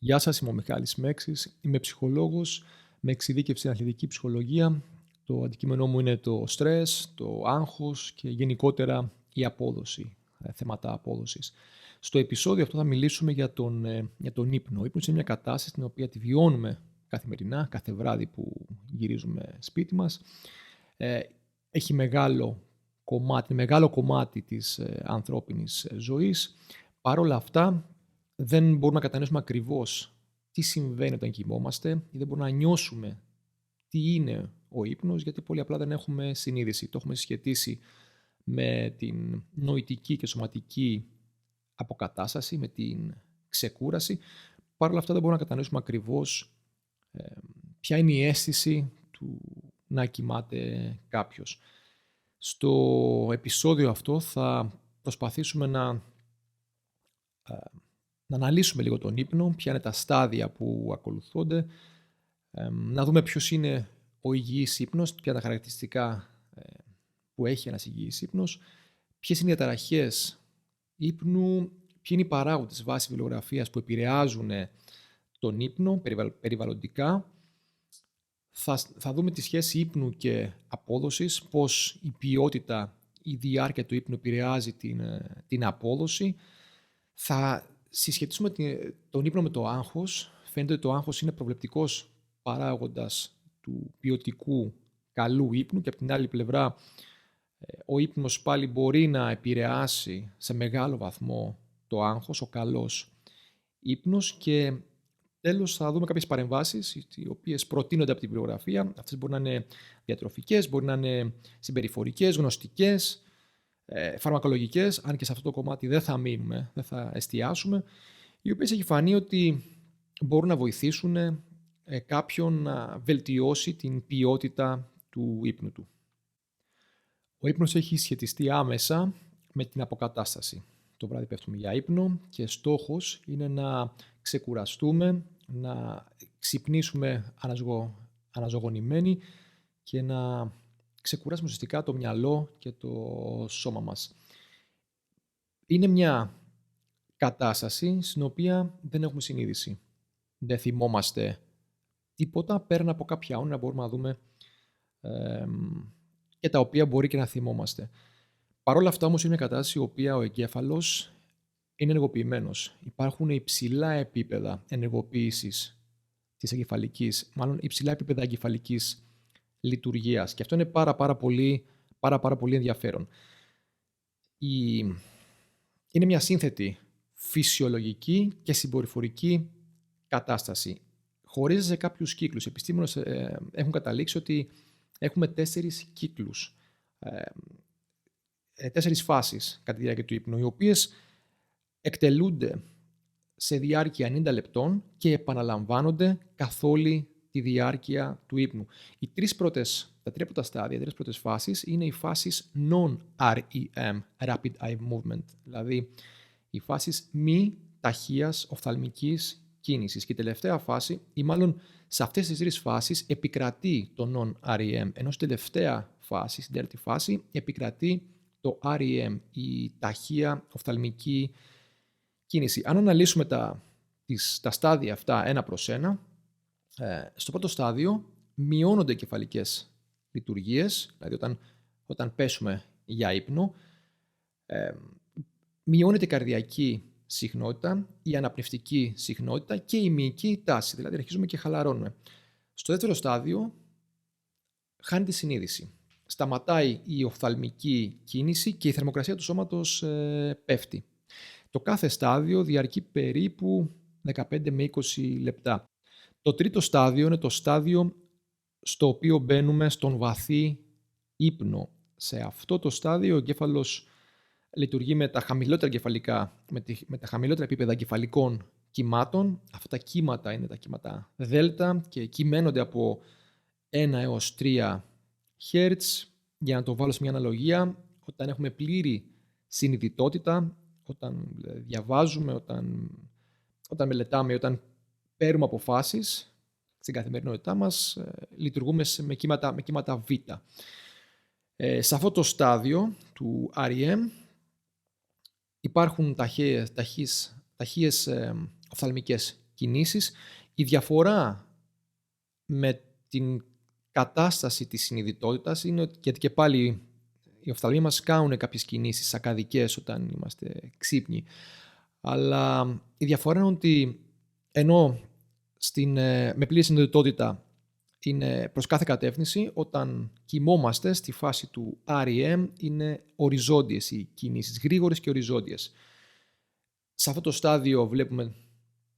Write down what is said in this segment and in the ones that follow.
Γεια σας, είμαι ο Μιχάλης Μέξης. Είμαι ψυχολόγος με εξειδίκευση στην αθλητική ψυχολογία. Το αντικείμενό μου είναι το στρες, το άγχος και γενικότερα η απόδοση, θέματα απόδοσης. Στο επεισόδιο αυτό θα μιλήσουμε για τον ύπνο. Ο ύπνος είναι μια κατάσταση στην οποία τη βιώνουμε καθημερινά, κάθε βράδυ που γυρίζουμε σπίτι μας. Έχει μεγάλο κομμάτι της ανθρώπινης ζωής. Παρ' όλα αυτά, δεν μπορούμε να κατανοήσουμε ακριβώς τι συμβαίνει όταν κοιμόμαστε ή δεν μπορούμε να νιώσουμε τι είναι ο ύπνος, γιατί πολύ απλά δεν έχουμε συνείδηση. Το έχουμε συσχετίσει με την νοητική και σωματική αποκατάσταση, με την ξεκούραση. Παρ' όλα αυτά δεν μπορούμε να κατανοήσουμε ακριβώς ποια είναι η αίσθηση του να κοιμάται κάποιος. Στο επεισόδιο αυτό θα προσπαθήσουμε να αναλύσουμε λίγο τον ύπνο, ποια είναι τα στάδια που ακολουθούνται, να δούμε ποιος είναι ο υγιής ύπνος, ποια είναι τα χαρακτηριστικά που έχει ένας υγιής ύπνος, ποιες είναι οι διαταραχές ύπνου, ποιοι είναι οι παράγοντες βάση βιβλιογραφίας που επηρεάζουν τον ύπνο περιβαλλοντικά. Θα δούμε τη σχέση ύπνου και απόδοσης, πώς η ποιότητα, η διάρκεια του ύπνου επηρεάζει την απόδοση. Θα συσχετίσουμε τον ύπνο με το άγχος. Φαίνεται ότι το άγχος είναι προβλεπτικός παράγοντας του ποιοτικού καλού ύπνου και από την άλλη πλευρά ο ύπνος πάλι μπορεί να επηρεάσει σε μεγάλο βαθμό το άγχος, ο καλός ύπνος. Και τέλος θα δούμε κάποιες παρεμβάσεις οι οποίες προτείνονται από την βιβλιογραφία. Αυτές μπορεί να είναι διατροφικές, μπορεί να είναι συμπεριφορικές, γνωστικές, φαρμακολογικές, αν και σε αυτό το κομμάτι δεν θα μείνουμε, δεν θα εστιάσουμε, οι οποίες έχει φανεί ότι μπορούν να βοηθήσουν κάποιον να βελτιώσει την ποιότητα του ύπνου του. Ο ύπνος έχει σχετιστεί άμεσα με την αποκατάσταση. Το βράδυ πέφτουμε για ύπνο και στόχος είναι να ξεκουραστούμε, να ξυπνήσουμε αναζωογονημένοι και να ξεκουράσουμε ουσιαστικά το μυαλό και το σώμα μας. Είναι μια κατάσταση στην οποία δεν έχουμε συνείδηση. Δεν θυμόμαστε τίποτα πέραν από κάποια όνειρα μπορούμε να δούμε και τα οποία μπορεί και να θυμόμαστε. Παρ' όλα αυτά όμως είναι μια κατάσταση η οποία ο εγκέφαλος είναι ενεργοποιημένος. Υπάρχουν υψηλά επίπεδα ενεργοποίησης της εγκεφαλικής, μάλλον υψηλά επίπεδα εγκεφαλικής λειτουργίας. Και αυτό είναι πάρα πολύ ενδιαφέρον. Είναι μια σύνθετη φυσιολογική και συμπεριφορική κατάσταση. Χωρίζεται σε κάποιους κύκλους. Οι επιστήμονες έχουν καταλήξει ότι έχουμε 4 κύκλους, 4 φάσεις κατά τη διάρκεια του ύπνου, οι οποίες εκτελούνται σε διάρκεια 90 λεπτών και επαναλαμβάνονται καθ' όλη τη διάρκεια του ύπνου. Τα τρία πρώτα στάδια, οι τρεις πρώτες φάσεις είναι οι φάσεις non-REM, Rapid Eye Movement, δηλαδή οι φάσεις μη ταχείας οφθαλμικής κίνησης. Και η τελευταία φάση, ή μάλλον σε αυτές τις τρεις φάσεις επικρατεί το non-REM, ενώ στην τελευταία φάση, στην τέταρτη φάση, επικρατεί το REM, η ταχεία οφθαλμική κίνηση. Αν αναλύσουμε τα στάδια αυτά ένα προς ένα, στο πρώτο στάδιο μειώνονται οι κεφαλικές λειτουργίες, δηλαδή όταν πέσουμε για ύπνο, μειώνεται η καρδιακή συχνότητα, η αναπνευστική συχνότητα και η μυϊκή τάση, δηλαδή αρχίζουμε και χαλαρώνουμε. Στο δεύτερο στάδιο χάνεται η συνείδηση. Σταματάει η οφθαλμική κίνηση και η θερμοκρασία του σώματος πέφτει. Το κάθε στάδιο διαρκεί περίπου 15 με 20 λεπτά. Το τρίτο στάδιο είναι το στάδιο στο οποίο μπαίνουμε στον βαθύ ύπνο. Σε αυτό το στάδιο ο εγκέφαλος λειτουργεί με τα χαμηλότερα επίπεδα εγκεφαλικών κυμάτων. Αυτά τα κύματα είναι τα κύματα δέλτα και κυμαίνονται από 1 έως 3 Hz. Για να το βάλω σε μια αναλογία, όταν έχουμε πλήρη συνειδητότητα, όταν διαβάζουμε, όταν μελετάμε, όταν παίρνουμε αποφάσεις στην καθημερινότητά μας, λειτουργούμε με κύματα Β. Σε αυτό το στάδιο του REM υπάρχουν ταχείες οφθαλμικές κινήσεις. Η διαφορά με την κατάσταση της συνειδητότητας είναι ότι, γιατί και πάλι οι οφθαλμοί μας κάνουν κάποιες κινήσεις ακαδικές όταν είμαστε ξύπνοι, αλλά η διαφορά είναι ότι ενώ με πλήρη συνειδητότητα είναι προς κάθε κατεύθυνση, όταν κοιμόμαστε στη φάση του REM είναι οριζόντιες οι κινήσεις, γρήγορες και οριζόντιες. Σε αυτό το στάδιο βλέπουμε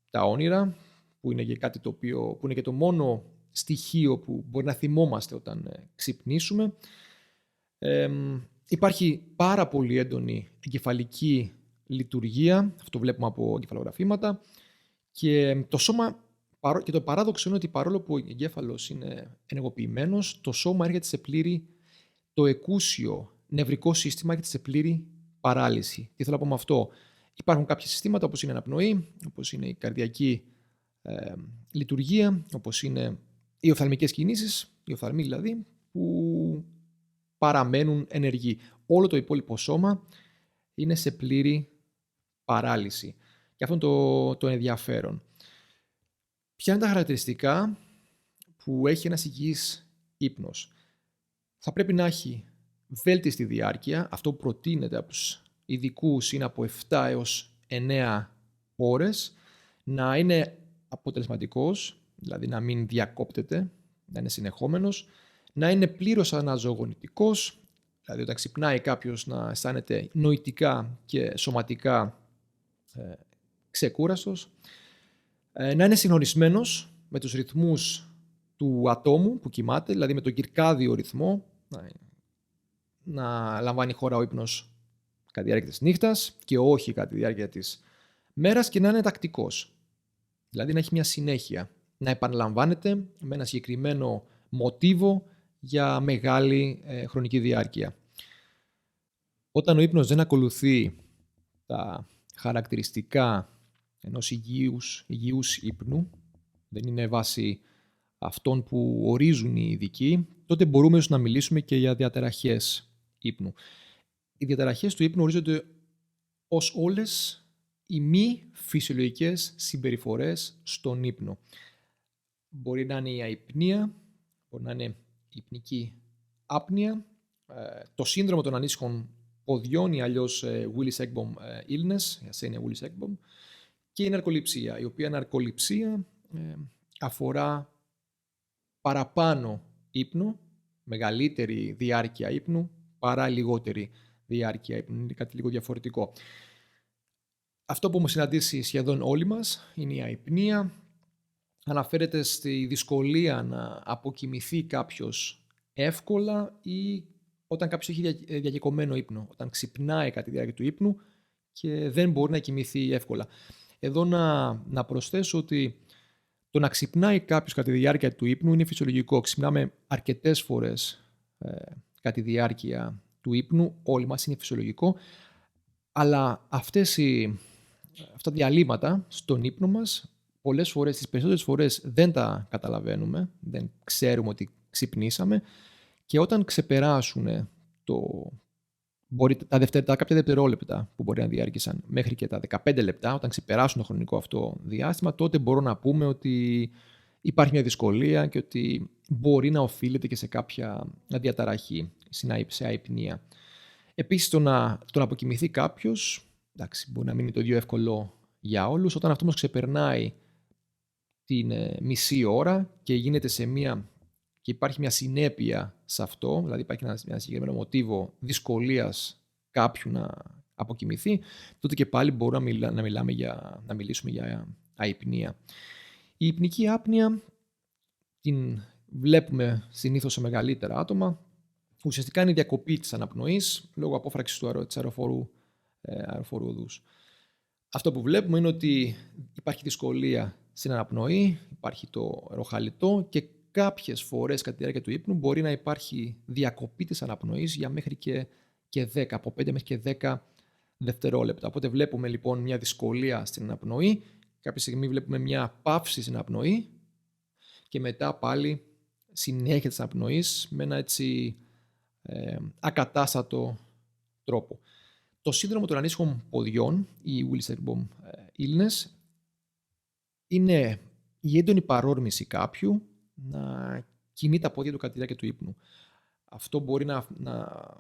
τα όνειρα, που είναι και κάτι που είναι και το μόνο στοιχείο που μπορεί να θυμόμαστε όταν ξυπνήσουμε. Υπάρχει πάρα πολύ έντονη εγκεφαλική λειτουργία, αυτό βλέπουμε από εγκεφαλογραφήματα, και το σώμα, και το παράδοξο είναι ότι παρόλο που ο εγκέφαλος είναι ενεργοποιημένος, το σώμα έρχεται σε πλήρη, το εκούσιο νευρικό σύστημα έρχεται σε πλήρη παράλυση. Τι θέλω να πω με αυτό? Υπάρχουν κάποια συστήματα όπως είναι η αναπνοή, όπως είναι η καρδιακή λειτουργία, όπως είναι οι οφθαλμικές κινήσεις, οι οφθαλμοί δηλαδή, που παραμένουν ενεργοί. Όλο το υπόλοιπο σώμα είναι σε πλήρη παράλυση. Και αυτό είναι το ενδιαφέρον. Ποια είναι τα χαρακτηριστικά που έχει ένας υγιής ύπνος? Θα πρέπει να έχει βέλτιστη διάρκεια. Αυτό που προτείνεται από τους ειδικούς είναι από 7 έως 9 ώρες. Να είναι αποτελεσματικός, δηλαδή να μην διακόπτεται, να είναι συνεχόμενος. Να είναι πλήρως αναζωογονητικός, δηλαδή όταν ξυπνάει κάποιος να αισθάνεται νοητικά και σωματικά ξεκούραστος. Να είναι συγχρονισμένος με τους ρυθμούς του ατόμου που κοιμάται, δηλαδή με τον κυρκάδιο ρυθμό, να λαμβάνει χώρα ο ύπνος κατά τη διάρκεια της νύχτας και όχι κατά τη διάρκεια της μέρας, και να είναι τακτικός. Δηλαδή να έχει μια συνέχεια, να επαναλαμβάνεται με ένα συγκεκριμένο μοτίβο για μεγάλη χρονική διάρκεια. Όταν ο ύπνος δεν ακολουθεί τα χαρακτηριστικά ενός υγιούς ύπνου, δεν είναι βάση αυτών που ορίζουν οι ειδικοί, τότε μπορούμε ίσως να μιλήσουμε και για διαταραχές ύπνου. Οι διαταραχές του ύπνου ορίζονται ως όλες οι μη φυσιολογικές συμπεριφορές στον ύπνο. Μπορεί να είναι η αϊπνία, μπορεί να είναι η υπνική άπνοια, το σύνδρομο των ανήσυχων ποδιών ή αλλιώς Willis-Ekbom illness, η ασθένεια Willis-Ekbom, και η ναρκοληψία, η οποία ναρκοληψία αφορά παραπάνω ύπνο, μεγαλύτερη διάρκεια ύπνου παρά λιγότερη διάρκεια ύπνου. Είναι κάτι λίγο διαφορετικό. Αυτό που έχουμε συναντήσει σχεδόν όλοι μας είναι η αϊπνία. Αναφέρεται στη δυσκολία να αποκοιμηθεί κάποιος εύκολα ή όταν κάποιος έχει διακεκομένο ύπνο, όταν ξυπνάει κατά τη διάρκεια του ύπνου και δεν μπορεί να κοιμηθεί εύκολα. Εδώ να προσθέσω ότι το να ξυπνάει κάποιος κατά τη διάρκεια του ύπνου είναι φυσιολογικό. Ξυπνάμε αρκετές φορές κατά τη διάρκεια του ύπνου, όλοι μας, είναι φυσιολογικό, αλλά αυτά τα διαλύματα στον ύπνο μας, πολλές φορές, τις περισσότερες φορές δεν τα καταλαβαίνουμε, δεν ξέρουμε ότι ξυπνήσαμε, και όταν ξεπεράσουν τα κάποια δευτερόλεπτα που μπορεί να διάρκησαν μέχρι και τα 15 λεπτά, όταν ξεπεράσουν το χρονικό αυτό διάστημα, τότε μπορούμε να πούμε ότι υπάρχει μια δυσκολία και ότι μπορεί να οφείλεται και σε κάποια διαταραχή, σε αϊπνία. Επίσης, το να αποκοιμηθεί κάποιος, εντάξει, μπορεί να μην είναι το ίδιο εύκολο για όλους. Όταν αυτό όμως ξεπερνάει την μισή ώρα και γίνεται και υπάρχει μια συνέπεια σε αυτό, δηλαδή υπάρχει ένα συγκεκριμένο μοτίβο δυσκολίας κάποιου να αποκοιμηθεί, τότε και πάλι μπορούμε να μιλήσουμε για αϊπνία. Η υπνική άπνοια την βλέπουμε συνήθως σε μεγαλύτερα άτομα. Ουσιαστικά είναι η διακοπή της αναπνοής λόγω απόφραξης της αεροφόρου οδούς. Αυτό που βλέπουμε είναι ότι υπάρχει δυσκολία στην αναπνοή, υπάρχει το ροχαλιτό και κάποιες φορές κατά τη διάρκεια του ύπνου μπορεί να υπάρχει διακοπή της αναπνοής για μέχρι και 10, από 5 μέχρι και 10 δευτερόλεπτα. Οπότε βλέπουμε λοιπόν μια δυσκολία στην αναπνοή, κάποια στιγμή βλέπουμε μια παύση στην αναπνοή και μετά πάλι συνέχεια της αναπνοής με ένα έτσι ακατάστατο τρόπο. Το σύνδρομο των ανήσυχων ποδιών, η Willis-Ekbom illness, είναι η έντονη παρόρμηση κάποιου να κινεί τα πόδια του κατά τη διάρκεια του ύπνου. Αυτό μπορεί να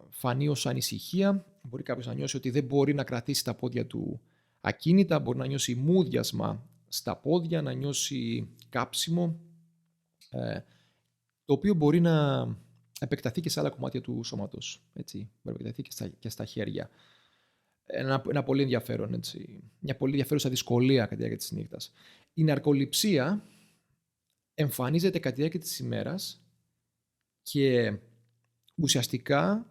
φανεί ως ανησυχία, μπορεί κάποιος να νιώσει ότι δεν μπορεί να κρατήσει τα πόδια του ακίνητα, μπορεί να νιώσει μούδιασμα στα πόδια, να νιώσει κάψιμο, το οποίο μπορεί να επεκταθεί και σε άλλα κομμάτια του σώματος. Έτσι. Μπορεί να επεκταθεί και στα χέρια. Ένα πολύ ενδιαφέρον, έτσι. Μια πολύ ενδιαφέρουσα δυσκολία κατά τη διάρκεια της νύχτας. Η ναρκοληψία εμφανίζεται κατά τη διάρκεια της ημέρας και ουσιαστικά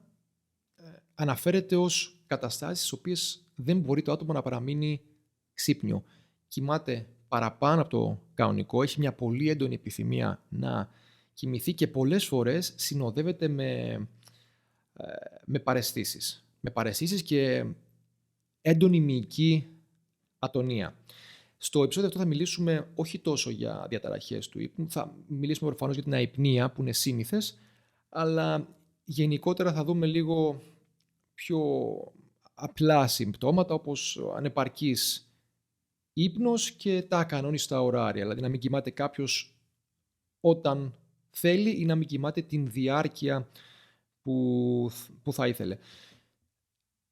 αναφέρεται ως καταστάσεις στις οποίες δεν μπορεί το άτομο να παραμείνει ξύπνιο. Κοιμάται παραπάνω από το κανονικό, έχει μια πολύ έντονη επιθυμία να κοιμηθεί και πολλές φορές συνοδεύεται με παραισθήσεις. Με παραισθήσεις και έντονη μυϊκή ατονία. Στο επεισόδιο αυτό θα μιλήσουμε όχι τόσο για διαταραχές του ύπνου, θα μιλήσουμε προφανώς για την αϊπνία που είναι σύνηθες, αλλά γενικότερα θα δούμε λίγο πιο απλά συμπτώματα όπως ανεπαρκής ύπνος και τα ακανόνιστα ωράρια. Δηλαδή να μην κοιμάται κάποιος όταν θέλει ή να μην κοιμάται την διάρκεια που θα ήθελε.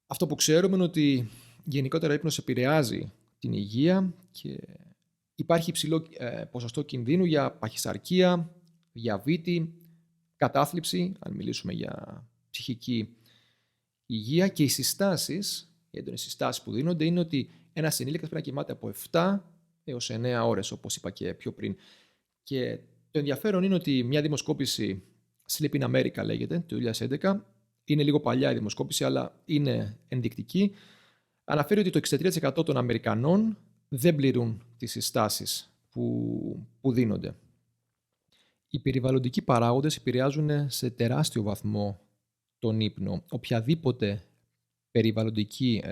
Αυτό που ξέρουμε είναι ότι γενικότερα ο ύπνος επηρεάζει την υγεία και υπάρχει υψηλό ποσοστό κινδύνου για παχυσαρκία, διαβήτη, κατάθλιψη, αν μιλήσουμε για ψυχική υγεία, και οι έντονες συστάσεις που δίνονται είναι ότι ένας ενήλικας πρέπει να κοιμάται από 7 έως 9 ώρες, όπως είπα και πιο πριν. Και το ενδιαφέρον είναι ότι μια δημοσκόπηση, Sleep in America λέγεται, το 2011, είναι λίγο παλιά η δημοσκόπηση, αλλά είναι ενδεικτική, αναφέρει ότι το 63% των Αμερικανών δεν πληρούν τις συστάσεις που δίνονται. Οι περιβαλλοντικοί παράγοντες επηρεάζουν σε τεράστιο βαθμό τον ύπνο. Οποιαδήποτε περιβαλλοντική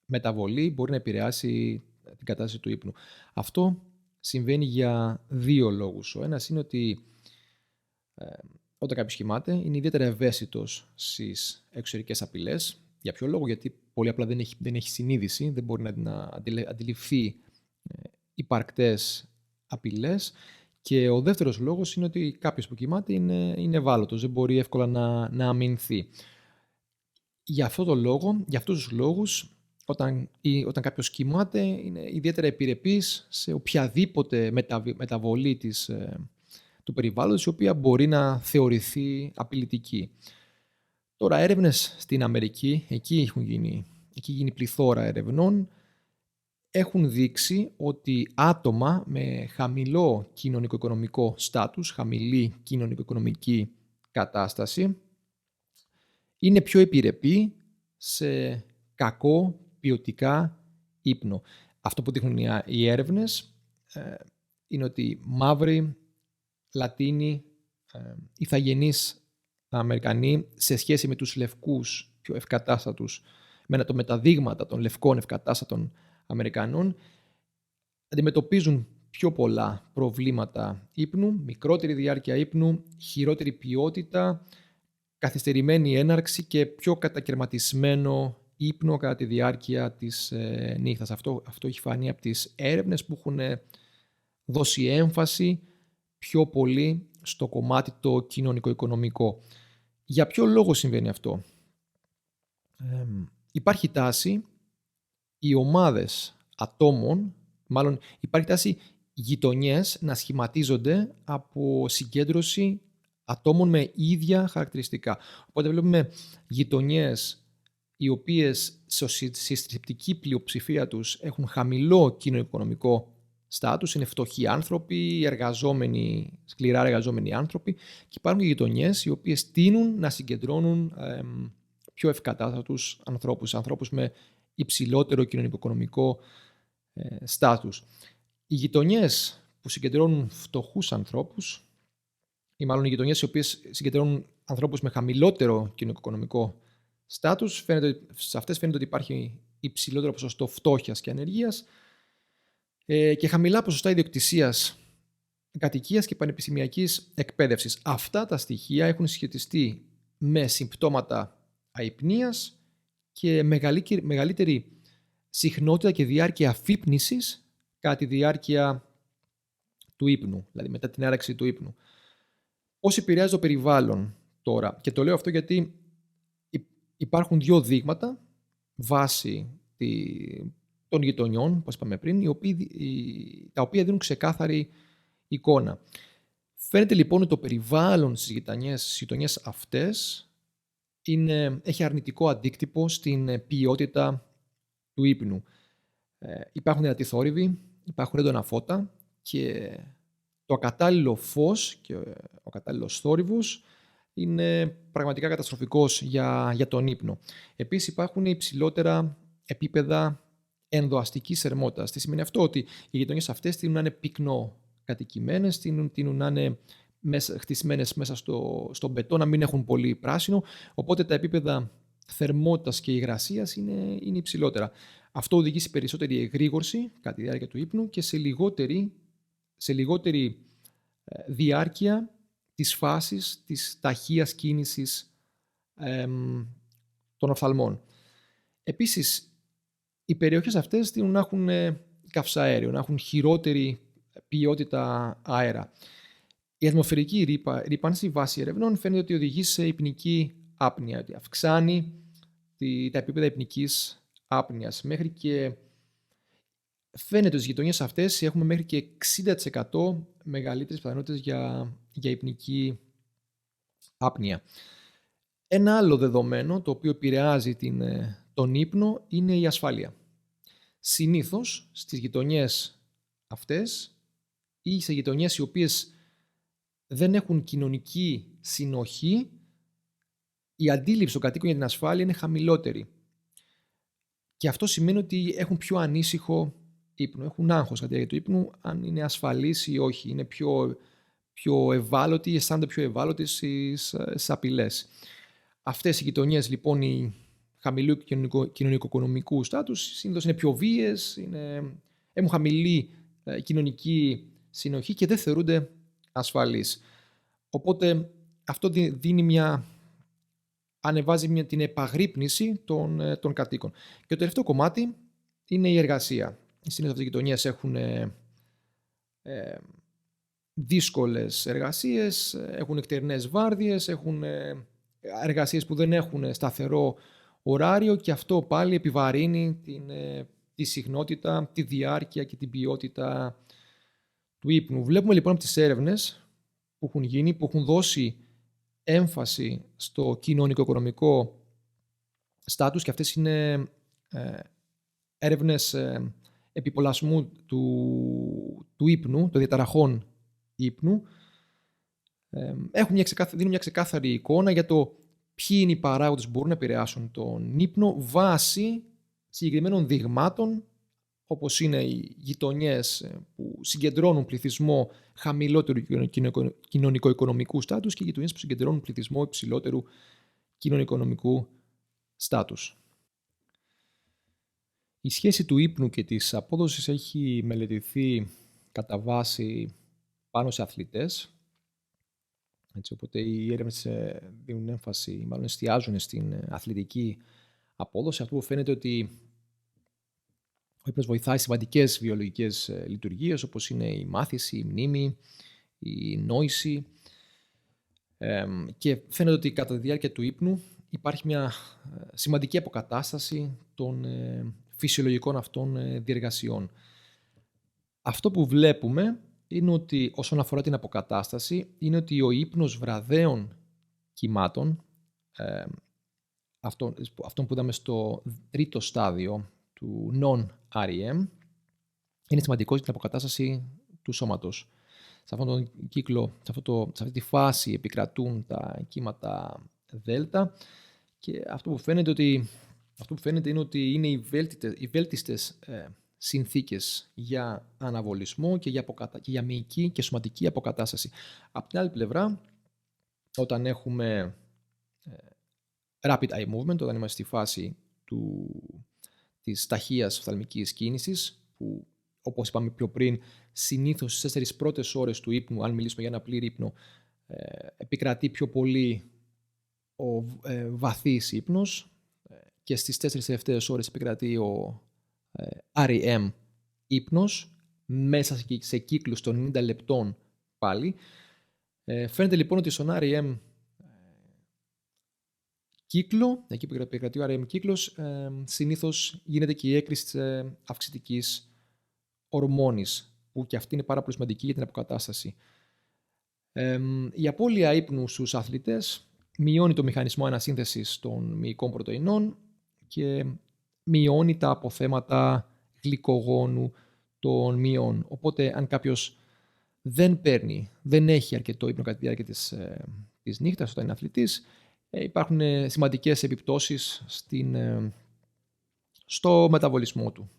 μεταβολή μπορεί να επηρεάσει την κατάσταση του ύπνου. Αυτό συμβαίνει για δύο λόγους. Ο ένας είναι ότι όταν κάποιος κοιμάται είναι ιδιαίτερα ευαίσθητος στις εξωτερικές απειλές. Για ποιο λόγο? Γιατί πολύ απλά δεν έχει συνείδηση, δεν μπορεί να αντιληφθεί υπαρκτές απειλές. Και ο δεύτερος λόγος είναι ότι κάποιος που κοιμάται είναι ευάλωτος, δεν μπορεί εύκολα να αμυνθεί. Για αυτούς τους λόγους, όταν κάποιος κοιμάται, είναι ιδιαίτερα επιρρεπής σε οποιαδήποτε μεταβολή του περιβάλλοντος, η οποία μπορεί να θεωρηθεί απειλητική. Τώρα, έρευνες στην Αμερική, εκεί γίνει πληθώρα ερευνών, έχουν δείξει ότι άτομα με χαμηλό κοινωνικο-οικονομικό στάτους, χαμηλή κοινωνικο-οικονομική κατάσταση, είναι πιο επιρρεπή σε κακό ποιοτικά ύπνο. Αυτό που δείχνουν οι έρευνες είναι ότι μαύροι, Λατίνοι, ηθαγενείς Αμερικανοί, σε σχέση με τους λευκούς πιο ευκατάστατους, με τα δείγματα των λευκών ευκατάστατων Αμερικανών, αντιμετωπίζουν πιο πολλά προβλήματα ύπνου, μικρότερη διάρκεια ύπνου, χειρότερη ποιότητα, καθυστερημένη έναρξη και πιο κατακαιρματισμένο ύπνο κατά τη διάρκεια της νύχτας. Αυτό έχει φανεί από τις έρευνες που έχουν δώσει έμφαση πιο πολύ στο κομμάτι το κοινωνικο-οικονομικό. Για ποιο λόγο συμβαίνει αυτό? Υπάρχει τάση οι ομάδες ατόμων, μάλλον υπάρχει τάση γειτονιές να σχηματίζονται από συγκέντρωση ατόμων με ίδια χαρακτηριστικά. Οπότε βλέπουμε γειτονιές οι οποίες στη συστριπτική πλειοψηφία τους έχουν χαμηλό κοινωνικο-οικονομικό στάτους, είναι φτωχοί άνθρωποι, σκληρά εργαζόμενοι άνθρωποι, και υπάρχουν γειτονιές οι οποίες τείνουν να συγκεντρώνουν πιο ευκατάστατους ανθρώπους με υψηλότερο κοινωνικο-οικονομικό στάτους. Οι γειτονιές που συγκεντρώνουν φτωχούς ανθρώπους, ή μάλλον οι γειτονιές οι οποίες συγκεντρώνουν ανθρώπους με χαμηλότερο κοινωνικο-οικονομικό στάτους, σε αυτές φαίνεται ότι υπάρχει υψηλότερο ποσοστό φτώχειας και ανεργίας και χαμηλά ποσοστά ιδιοκτησίας, κατοικίας και πανεπιστημιακής εκπαίδευσης. Αυτά τα στοιχεία έχουν συσχετιστεί με συμπτώματα αϊπνίας και μεγαλύτερη συχνότητα και διάρκεια αφύπνισης κατά τη διάρκεια του ύπνου, δηλαδή μετά την άραξη του ύπνου. Πώς επηρεάζει το περιβάλλον τώρα? Και το λέω αυτό γιατί υπάρχουν δύο δείγματα βάσει των γειτονιών, όπως είπαμε πριν, τα οποία δίνουν ξεκάθαρη εικόνα. Φαίνεται λοιπόν ότι το περιβάλλον στις γειτονιές αυτές έχει αρνητικό αντίκτυπο στην ποιότητα του ύπνου. Υπάρχουν δυνατοί θόρυβοι, υπάρχουν έντονα φώτα και το ακατάλληλο φως και ο κατάλληλος θόρυβος είναι πραγματικά καταστροφικός για τον ύπνο. Επίσης υπάρχουν υψηλότερα επίπεδα ενδοαστικής θερμότητας. Τι σημαίνει αυτό? Ότι οι γειτονιές αυτές τείνουν να είναι πυκνοκατοικημένες, τείνουν να είναι χτισμένες μέσα στο μπετό, να μην έχουν πολύ πράσινο, οπότε τα επίπεδα θερμότητας και υγρασίας είναι υψηλότερα. Αυτό οδηγεί σε περισσότερη εγρήγορση κατά τη διάρκεια του ύπνου και σε λιγότερη διάρκεια της φάσης της ταχείας κίνησης των οφθαλμών. Επίσης, οι περιοχές αυτές τείνουν να έχουν καυσαέριο, να έχουν χειρότερη ποιότητα αέρα. Η ατμοσφαιρική ρύπανση βάσει ερευνών φαίνεται ότι οδηγεί σε υπνική άπνοια, ότι αυξάνει τα επίπεδα υπνικής άπνοιας. Μέχρι και φαίνεται ότι στις γειτονιές αυτές έχουμε μέχρι και 60% μεγαλύτερες πιθανότητες για υπνική άπνοια. Ένα άλλο δεδομένο το οποίο επηρεάζει τον ύπνο είναι η ασφάλεια. Συνήθως στις γειτονιές αυτές ή σε γειτονιές οι οποίες δεν έχουν κοινωνική συνοχή, η αντίληψη των κατοίκων για την ασφάλεια είναι χαμηλότερη. Και αυτό σημαίνει ότι έχουν πιο ανήσυχο ύπνο, έχουν άγχος κατά τη διάρκεια του ύπνου, αν είναι ασφαλείς ή όχι. Είναι πιο ευάλωτοι, αισθάνονται πιο ευάλωτοι στις απειλές. Αυτές οι γειτονιές λοιπόν οι χαμηλού κοινωνικο-οικονομικού στάτους συνήθως είναι πιο βίαιες, έχουν χαμηλή κοινωνική συνοχή και δεν θεωρούνται ασφαλείς. Οπότε αυτό ανεβάζει την επαγρύπνηση των κατοίκων. Και το τελευταίο κομμάτι είναι η εργασία. Συνήθως αυτές οι γειτονιές έχουν δύσκολες εργασίες, έχουν νυχτερινές βάρδιες, έχουν εργασίες που δεν έχουν σταθερό ωράριο και αυτό πάλι επιβαρύνει τη συχνότητα, τη διάρκεια και την ποιότητα του ύπνου. Βλέπουμε λοιπόν από τις έρευνες που έχουν γίνει, που έχουν δώσει έμφαση στο κοινωνικο-οικονομικό στάτους και αυτές είναι έρευνες επιπολασμού του ύπνου, των διαταραχών ύπνου, δίνουν μια ξεκάθαρη εικόνα για το ποιοι είναι οι παράγοντες που μπορούν να επηρεάσουν τον ύπνο βάσει συγκεκριμένων δειγμάτων, όπως είναι οι γειτονιές που συγκεντρώνουν πληθυσμό χαμηλότερου κοινωνικο-οικονομικού στάτους και οι γειτονιές που συγκεντρώνουν πληθυσμό υψηλότερου κοινωνικο-οικονομικού στάτους. Η σχέση του ύπνου και της απόδοσης έχει μελετηθεί κατά βάση πάνω σε αθλητές. Έτσι, οπότε οι έρευνες δίνουν έμφαση, μάλλον εστιάζουν στην αθλητική απόδοση. Αυτό που φαίνεται ότι ο ύπνος βοηθάει σημαντικές βιολογικές λειτουργίες, όπως είναι η μάθηση, η μνήμη, η νόηση. Και φαίνεται ότι κατά τη διάρκεια του ύπνου υπάρχει μια σημαντική αποκατάσταση των φυσιολογικών αυτών διεργασιών. Αυτό που βλέπουμε είναι ότι όσον αφορά την αποκατάσταση, είναι ότι ο ύπνος βραδέων κυμάτων, αυτόν που είδαμε στο τρίτο στάδιο του non-REM, είναι σημαντικό για την αποκατάσταση του σώματος. Σε αυτόν τον κύκλο, σε αυτή τη φάση επικρατούν τα κύματα δέλτα και αυτό που φαίνεται είναι ότι είναι οι βέλτιστες συνθήκες για αναβολισμό και για μυϊκή και σωματική αποκατάσταση. Από την άλλη πλευρά, όταν έχουμε rapid eye movement, όταν είμαστε στη φάση της ταχείας οφθαλμικής κίνησης, που όπως είπαμε πιο πριν, συνήθως στις 4 πρώτες ώρες του ύπνου, αν μιλήσουμε για ένα πλήρη ύπνο, επικρατεί πιο πολύ ο βαθύς ύπνος και στις 4 τελευταίες ώρες επικρατεί ο REM ύπνος, μέσα σε κύκλους των 90 λεπτών πάλι. Φαίνεται λοιπόν ότι στον REM κύκλο, εκεί που επικρατεί ο REM κύκλος, συνήθως γίνεται και η έκρηση της αυξητικής ορμόνης, που και αυτή είναι πάρα πολύ σημαντική για την αποκατάσταση. Η απώλεια ύπνου στους αθλητές μειώνει το μηχανισμό ανασύνθεσης των μυϊκών πρωτεϊνών και μειώνει τα αποθέματα γλυκογόνου των μυϊών. Οπότε, αν κάποιος δεν έχει αρκετό ύπνο κατά τη διάρκεια της νύχτας όταν είναι αθλητής, υπάρχουν σημαντικές επιπτώσεις στο μεταβολισμό του.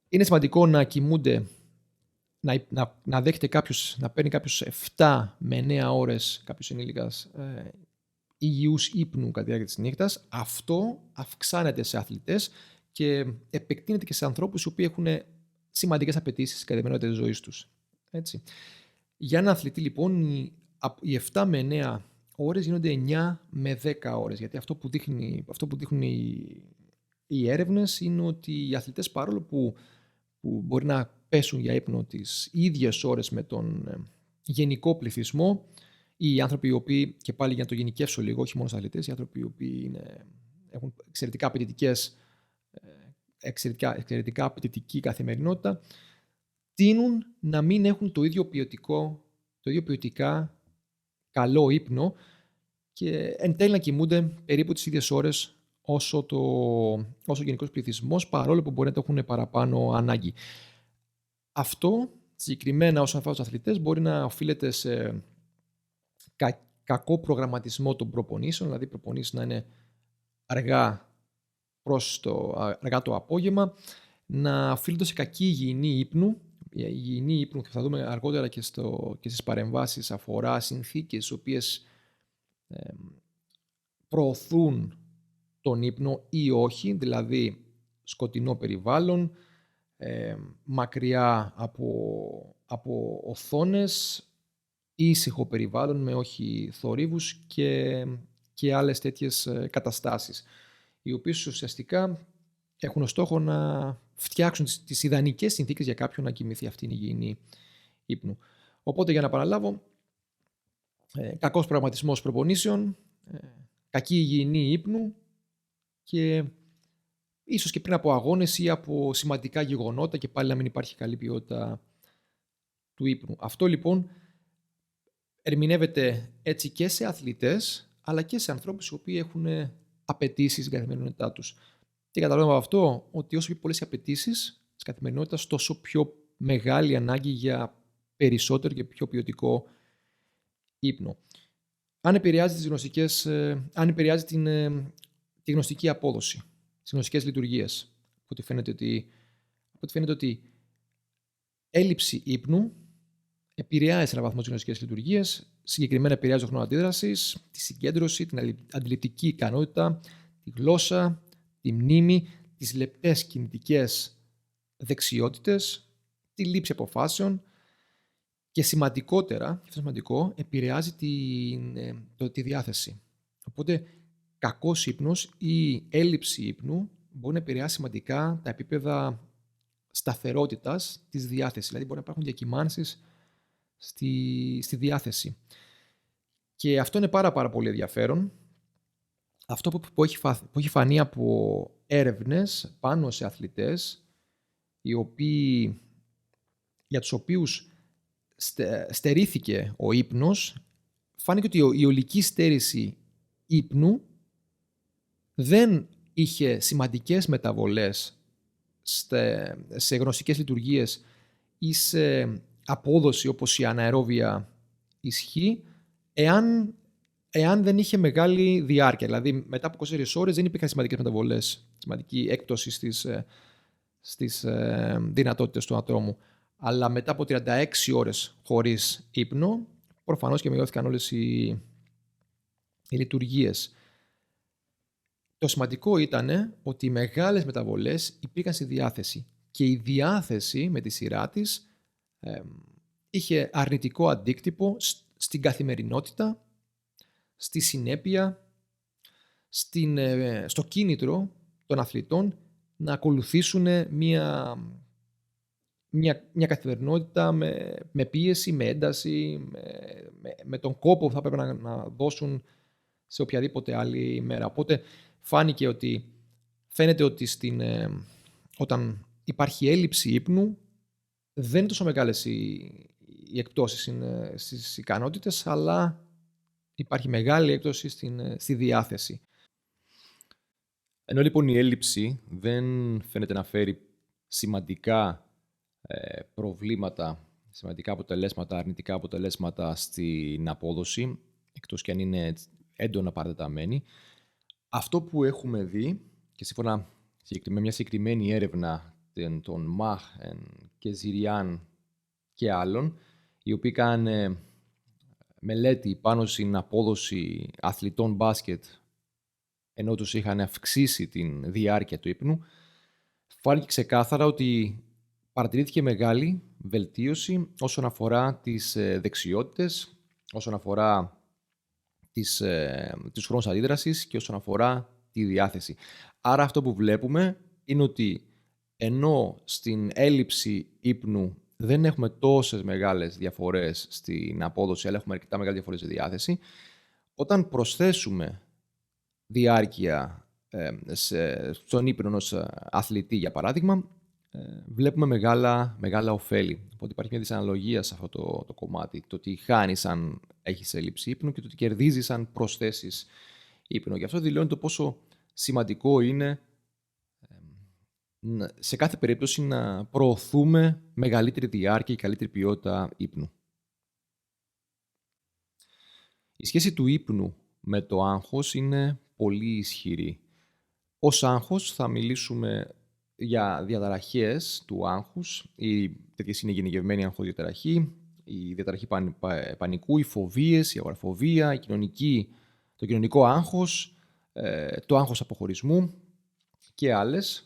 Είναι σημαντικό να κοιμούνται, να δέχεται κάποιος, να παίρνει κάποιος 7 με 9 ώρες κάποιος ενήλικας υγιούς ύπνου κατά τη διάρκεια της νύχτας. Αυτό αυξάνεται σε αθλητές και επεκτείνεται και σε ανθρώπους οι οποίοι έχουν σημαντικές απαιτήσεις στην καθημερινότητα της ζωής τους. Έτσι. Για έναν αθλητή λοιπόν οι 7 με 9 ώρες γίνονται 9 με 10 ώρες, γιατί αυτό που δείχνουν οι έρευνες είναι ότι οι αθλητές, παρόλο που μπορεί να πέσουν για ύπνο τις ίδιες ώρες με τον γενικό πληθυσμό, οι άνθρωποι οι οποίοι, και πάλι για να το γενικεύσω λίγο, όχι μόνο στους αθλητές, οι άνθρωποι οι οποίοι έχουν εξαιρετικά απαιτητική καθημερινότητα, τείνουν να μην έχουν το ίδιο ποιοτικά καλό ύπνο και εν τέλει να κοιμούνται περίπου τις ίδιες ώρες όσο ο γενικός πληθυσμός, παρόλο που μπορεί να το έχουν παραπάνω ανάγκη. Αυτό, συγκεκριμένα όσον αφορά τους αθλητές, μπορεί να οφείλεται σε κακό προγραμματισμό των προπονήσεων, δηλαδή οι προπονήσεις να είναι αργά το απόγευμα, να οφείλονται σε κακή υγιεινή ύπνου. Η υγιεινή ύπνου, θα δούμε αργότερα και στις παρεμβάσεις, αφορά συνθήκες οι οποίες προωθούν τον ύπνο ή όχι, δηλαδή σκοτεινό περιβάλλον, μακριά από οθόνες, ήσυχο περιβάλλον με όχι θορύβους και άλλες τέτοιες καταστάσεις, οι οποίες ουσιαστικά έχουν ως στόχο να φτιάξουν τις ιδανικές συνθήκες για κάποιον να κοιμηθεί αυτήν η υγιεινή ύπνου. Οπότε, για να παραλάβω, κακός προγραμματισμός προπονήσεων, κακή υγιεινή ύπνου και ίσως και πριν από αγώνες ή από σημαντικά γεγονότα και πάλι να μην υπάρχει καλή ποιότητα του ύπνου. Αυτό λοιπόν ερμηνεύεται έτσι και σε αθλητές, αλλά και σε ανθρώπους οι οποίοι έχουν απαιτήσεις στην καθημερινότητά τους. Και καταλαβαίνω από αυτό ότι όσο πιο πολλές οι απαιτήσεις της καθημερινότητας, τόσο πιο μεγάλη ανάγκη για περισσότερο και πιο ποιοτικό ύπνο. Αν επηρεάζει τη γνωστική απόδοση, τις γνωστικές λειτουργίες, από ό,τι φαίνεται ότι έλλειψη ύπνου επηρεάζει σε έναν βαθμό τις γνωστικές λειτουργίες, συγκεκριμένα επηρεάζει το χρόνο αντίδρασης, τη συγκέντρωση, την αντιληπτική ικανότητα, τη γλώσσα, τη μνήμη, τις λεπτές κινητικές δεξιότητες, τη λήψη αποφάσεων και σημαντικότερα, και αυτό σημαντικό, επηρεάζει τη διάθεση. Οπότε, κακός ύπνος ή έλλειψη ύπνου μπορεί να επηρεάσει σημαντικά τα επίπεδα σταθερότητας της διάθεσης. Δηλαδή, μπορεί να υπάρχουν διακυμάνσεις στη διάθεση. Και αυτό είναι πάρα πολύ ενδιαφέρον. Αυτό που έχει φανεί από έρευνες πάνω σε αθλητές, για τους οποίους στερήθηκε ο ύπνος, φάνηκε ότι η ολική στέρηση ύπνου δεν είχε σημαντικές μεταβολές σε γνωστικές λειτουργίες ή σε απόδοση όπως η αναερόβια ισχύ, εάν δεν είχε μεγάλη διάρκεια. Δηλαδή, μετά από 24 ώρες δεν υπήρχαν σημαντικές μεταβολές, σημαντική έκπτωση στις δυνατότητες του ατόμου. Αλλά μετά από 36 ώρες χωρίς ύπνο, προφανώς και μειώθηκαν όλες οι λειτουργίες. Το σημαντικό ήταν ότι οι μεγάλες μεταβολές υπήρχαν στη διάθεση. Και η διάθεση με τη σειρά της είχε αρνητικό αντίκτυπο στην καθημερινότητα, στη συνέπεια, στο κίνητρο των αθλητών να ακολουθήσουν μια καθημερινότητα με πίεση, με ένταση, με τον κόπο που θα πρέπει να δώσουν σε οποιαδήποτε άλλη μέρα. Οπότε φαίνεται ότι όταν υπάρχει έλλειψη ύπνου, δεν είναι τόσο μεγάλες οι εκπτώσεις στις ικανότητες, αλλά υπάρχει μεγάλη έκπτωση στη διάθεση. Ενώ λοιπόν η έλλειψη δεν φαίνεται να φέρει σημαντικά προβλήματα, σημαντικά αποτελέσματα, αρνητικά αποτελέσματα στην απόδοση, εκτός και αν είναι έντονα παρατεταμένη, αυτό που έχουμε δει, και σύμφωνα με μια συγκεκριμένη έρευνα των Μαχ και Ζιριάν και άλλων, οι οποίοι κάνουν μελέτη πάνω στην απόδοση αθλητών μπάσκετ, ενώ τους είχαν αυξήσει την διάρκεια του ύπνου, φάνηκε ξεκάθαρα ότι παρατηρήθηκε μεγάλη βελτίωση όσον αφορά τις δεξιότητες, όσον αφορά τους χρόνους αντίδρασης και όσον αφορά τη διάθεση. Άρα αυτό που βλέπουμε είναι ότι ενώ στην έλλειψη ύπνου δεν έχουμε τόσες μεγάλες διαφορές στην απόδοση, αλλά έχουμε αρκετά μεγάλες διαφορές στη διάθεση, όταν προσθέσουμε διάρκεια στον ύπνο ενός αθλητή, για παράδειγμα, βλέπουμε μεγάλα ωφέλη. Οπότε υπάρχει μια δυσαναλογία σε αυτό το κομμάτι. Το ότι χάνεις αν έχεις έλλειψη ύπνου και το ότι κερδίζεις αν προσθέσεις ύπνο. Γι' αυτό δηλώνει το πόσο σημαντικό είναι σε κάθε περίπτωση να προωθούμε μεγαλύτερη διάρκεια και καλύτερη ποιότητα ύπνου. Η σχέση του ύπνου με το άγχος είναι πολύ ισχυρή. Ως άγχος θα μιλήσουμε για διαταραχές του άγχους, ή τέτοιες είναι η γενικευμένη αγχοδιαταραχή, η διαταραχή πανικού, οι φοβίες, η αγοραφοβία, το κοινωνικό άγχος, το άγχος αποχωρισμού και άλλες.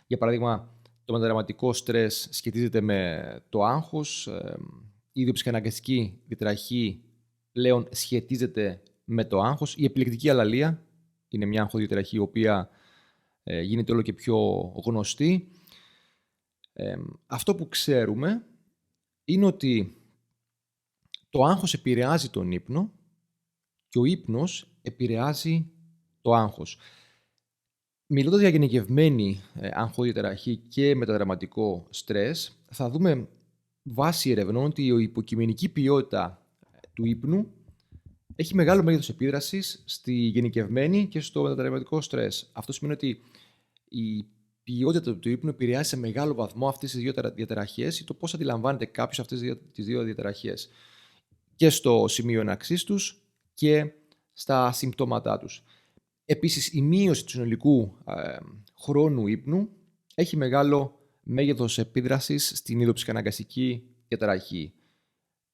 Για παράδειγμα, το μεταδραματικό στρες σχετίζεται με το άγχος, η ιδιοψυχαναγκαστική διαταραχή πλέον σχετίζεται με το άγχος. Η επιλεκτική αλαλία είναι μια αγχοδιαταραχή η οποία γίνεται όλο και πιο γνωστή. Αυτό που ξέρουμε είναι ότι το άγχος επηρεάζει τον ύπνο και ο ύπνος επηρεάζει το άγχος. Μιλώντας για γενικευμένη αγχοδιαταραχή και μεταδραματικό στρες, θα δούμε βάσει ερευνών ότι η υποκειμενική ποιότητα του ύπνου έχει μεγάλο μέγεθος επίδρασης στη γενικευμένη και στο μεταδραματικό στρες. Αυτό σημαίνει ότι η ποιότητα του ύπνου επηρεάζει σε μεγάλο βαθμό αυτές τις δύο διαταραχές ή το πώς αντιλαμβάνεται κάποιος αυτές τις δύο διαταραχές και στο σημείο έναρξής τους και στα συμπτώματά τους. Επίσης, η μείωση του συνολικού χρόνου ύπνου έχει μεγάλο μέγεθος επίδρασης στην ιδιοψυχαναγκαστική διαταραχή.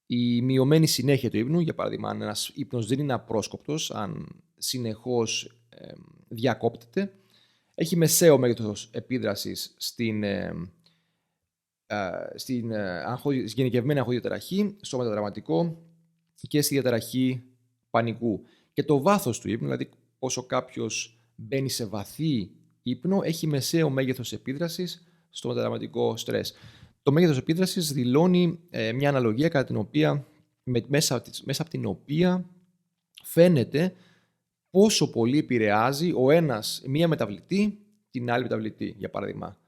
Η μειωμένη συνέχεια του ύπνου, για παράδειγμα, αν ένας ύπνος δεν είναι απρόσκοπτος, αν συνεχώς διακόπτεται, έχει μεσαίο μέγεθος επίδρασης στην γενικευμένη αγχοδιαταραχή, στο μεταδραματικό και στη διαταραχή πανικού. Και το βάθος του ύπνου, δηλαδή όσο κάποιος μπαίνει σε βαθύ ύπνο, έχει μεσαίο μέγεθος επίδρασης στο μεταδραματικό στρες. Το μέγεθος επίδρασης δηλώνει μια αναλογία μέσα από την οποία φαίνεται πόσο πολύ επηρεάζει μία μεταβλητή την άλλη μεταβλητή. Για παράδειγμα,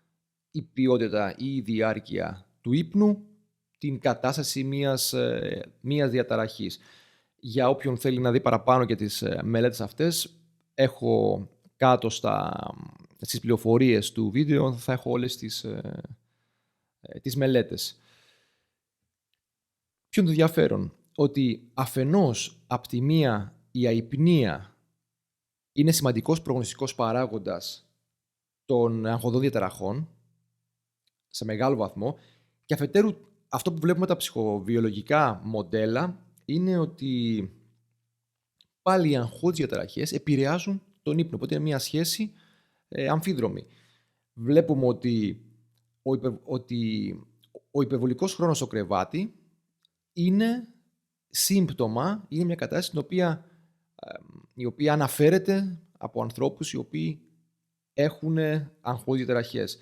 η ποιότητα ή η διάρκεια του ύπνου, την κατάσταση μίας διαταραχής. Για όποιον θέλει να δει παραπάνω για τις μελέτες αυτές, έχω κάτω στις πληροφορίες του βίντεο, θα έχω όλες τις μελέτες. Ποιο είναι το ενδιαφέρον? Ότι αφενός απ' τη μία η αϊπνία είναι σημαντικός προγνωστικός παράγοντας των αγχωδών διαταραχών σε μεγάλο βαθμό και αφετέρου αυτό που βλέπουμε τα ψυχοβιολογικά μοντέλα είναι ότι πάλι οι αγχώδεις διαταραχές επηρεάζουν τον ύπνο, οπότε είναι μια σχέση αμφίδρομη. Βλέπουμε ότι ο υπερβολικός χρόνος στο κρεβάτι είναι σύμπτωμα, είναι μια κατάσταση η οποία αναφέρεται από ανθρώπους οι οποίοι έχουν αγχώδεις διαταραχές.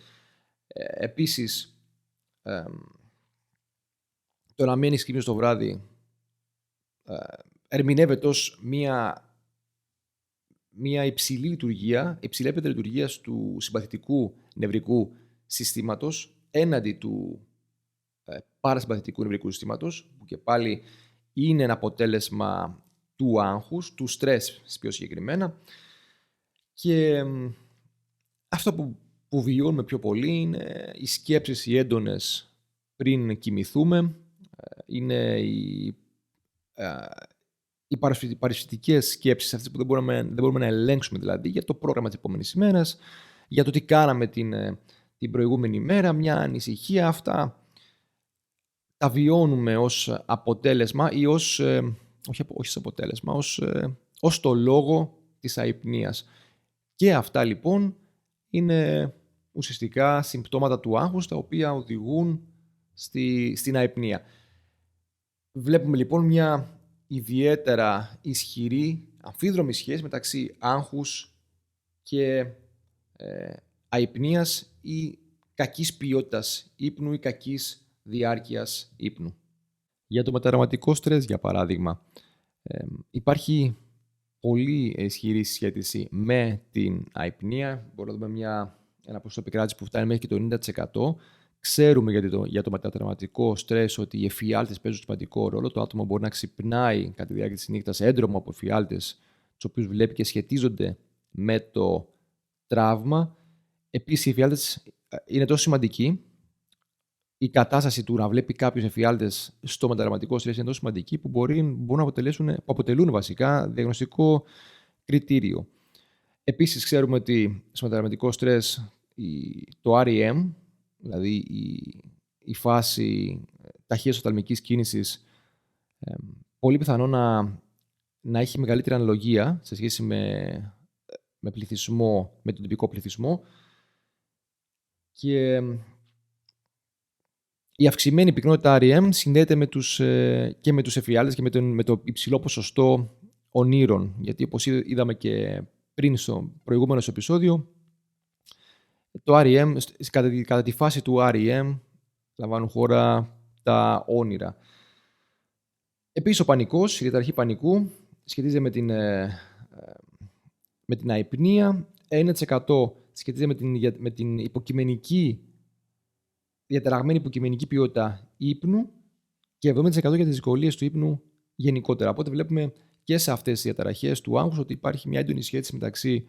Επίσης, το να μένεις ξύπνιος το βράδυ ερμηνεύεται ως μια υψηλή λειτουργία, υψηλά επίπεδα λειτουργίας του συμπαθητικού νευρικού συστήματος έναντι του παρασυμπαθητικού νευρικού συστήματος, που και πάλι είναι ένα αποτέλεσμα του άγχους, του στρες πιο συγκεκριμένα. Και αυτό που βιώνουμε πιο πολύ είναι οι σκέψεις οι έντονες πριν κοιμηθούμε, είναι οι παρασυντικές σκέψεις αυτές που δεν μπορούμε να ελέγξουμε, δηλαδή για το πρόγραμμα της επόμενης ημέρας, για το τι κάναμε την προηγούμενη ημέρα, μια ανησυχία. Αυτά τα βιώνουμε ως αποτέλεσμα ή όχι ως αποτέλεσμα, ως το λόγο της αϊπνίας. Και αυτά λοιπόν είναι ουσιαστικά συμπτώματα του άγχους, τα οποία οδηγούν στην αϊπνία. Βλέπουμε λοιπόν μια ιδιαίτερα ισχυρή, αμφίδρομη σχέση μεταξύ άγχους και αϊπνίας ή κακής ποιότητας ύπνου ή κακής διάρκειας ύπνου. Για το μετατραυματικό στρες, για παράδειγμα, υπάρχει πολύ ισχυρή συσχέτιση με την αϊπνία. Μπορούμε να δούμε ένα ποσοστό επικράτησης που φτάνει μέχρι και το 90%. Ξέρουμε για το μετατραυματικό στρες ότι οι εφιάλτες παίζουν σημαντικό ρόλο. Το άτομο μπορεί να ξυπνάει κατά τη διάρκεια της νύχτας έντρομο από εφιάλτες, τους οποίους βλέπει και σχετίζονται με το τραύμα. Επίσης, οι εφιάλτες είναι τόσο σημαντικοί, η κατάσταση του να βλέπει κάποιος εφιάλτες στο μετατραυματικό στρες είναι τόσο σημαντική που μπορούν να αποτελούν βασικά διαγνωστικό κριτήριο. Επίσης, ξέρουμε ότι στο μετατραυματικό στρες το REM, δηλαδή η φάση ταχείας οφθαλμικής κίνησης, πολύ πιθανό να έχει μεγαλύτερη αναλογία σε σχέση με πληθυσμό, με τον τυπικό πληθυσμό, και η αυξημένη πυκνότητα REM συνδέεται και με τους εφιάλτες και με το υψηλό ποσοστό ονείρων. Γιατί όπως είδαμε και πριν στο προηγούμενο επεισόδιο, το REM, κατά τη φάση του REM λαμβάνουν χώρα τα όνειρα. Επίσης, ο πανικός, η διαταραχή πανικού, σχετίζεται με την αϊπνία, 1% σχετίζεται με την διαταραγμένη υποκειμενική ποιότητα ύπνου και 70% για τις δυσκολίες του ύπνου γενικότερα. Οπότε βλέπουμε και σε αυτές τις διαταραχές του άγχους ότι υπάρχει μια έντονη σχέση μεταξύ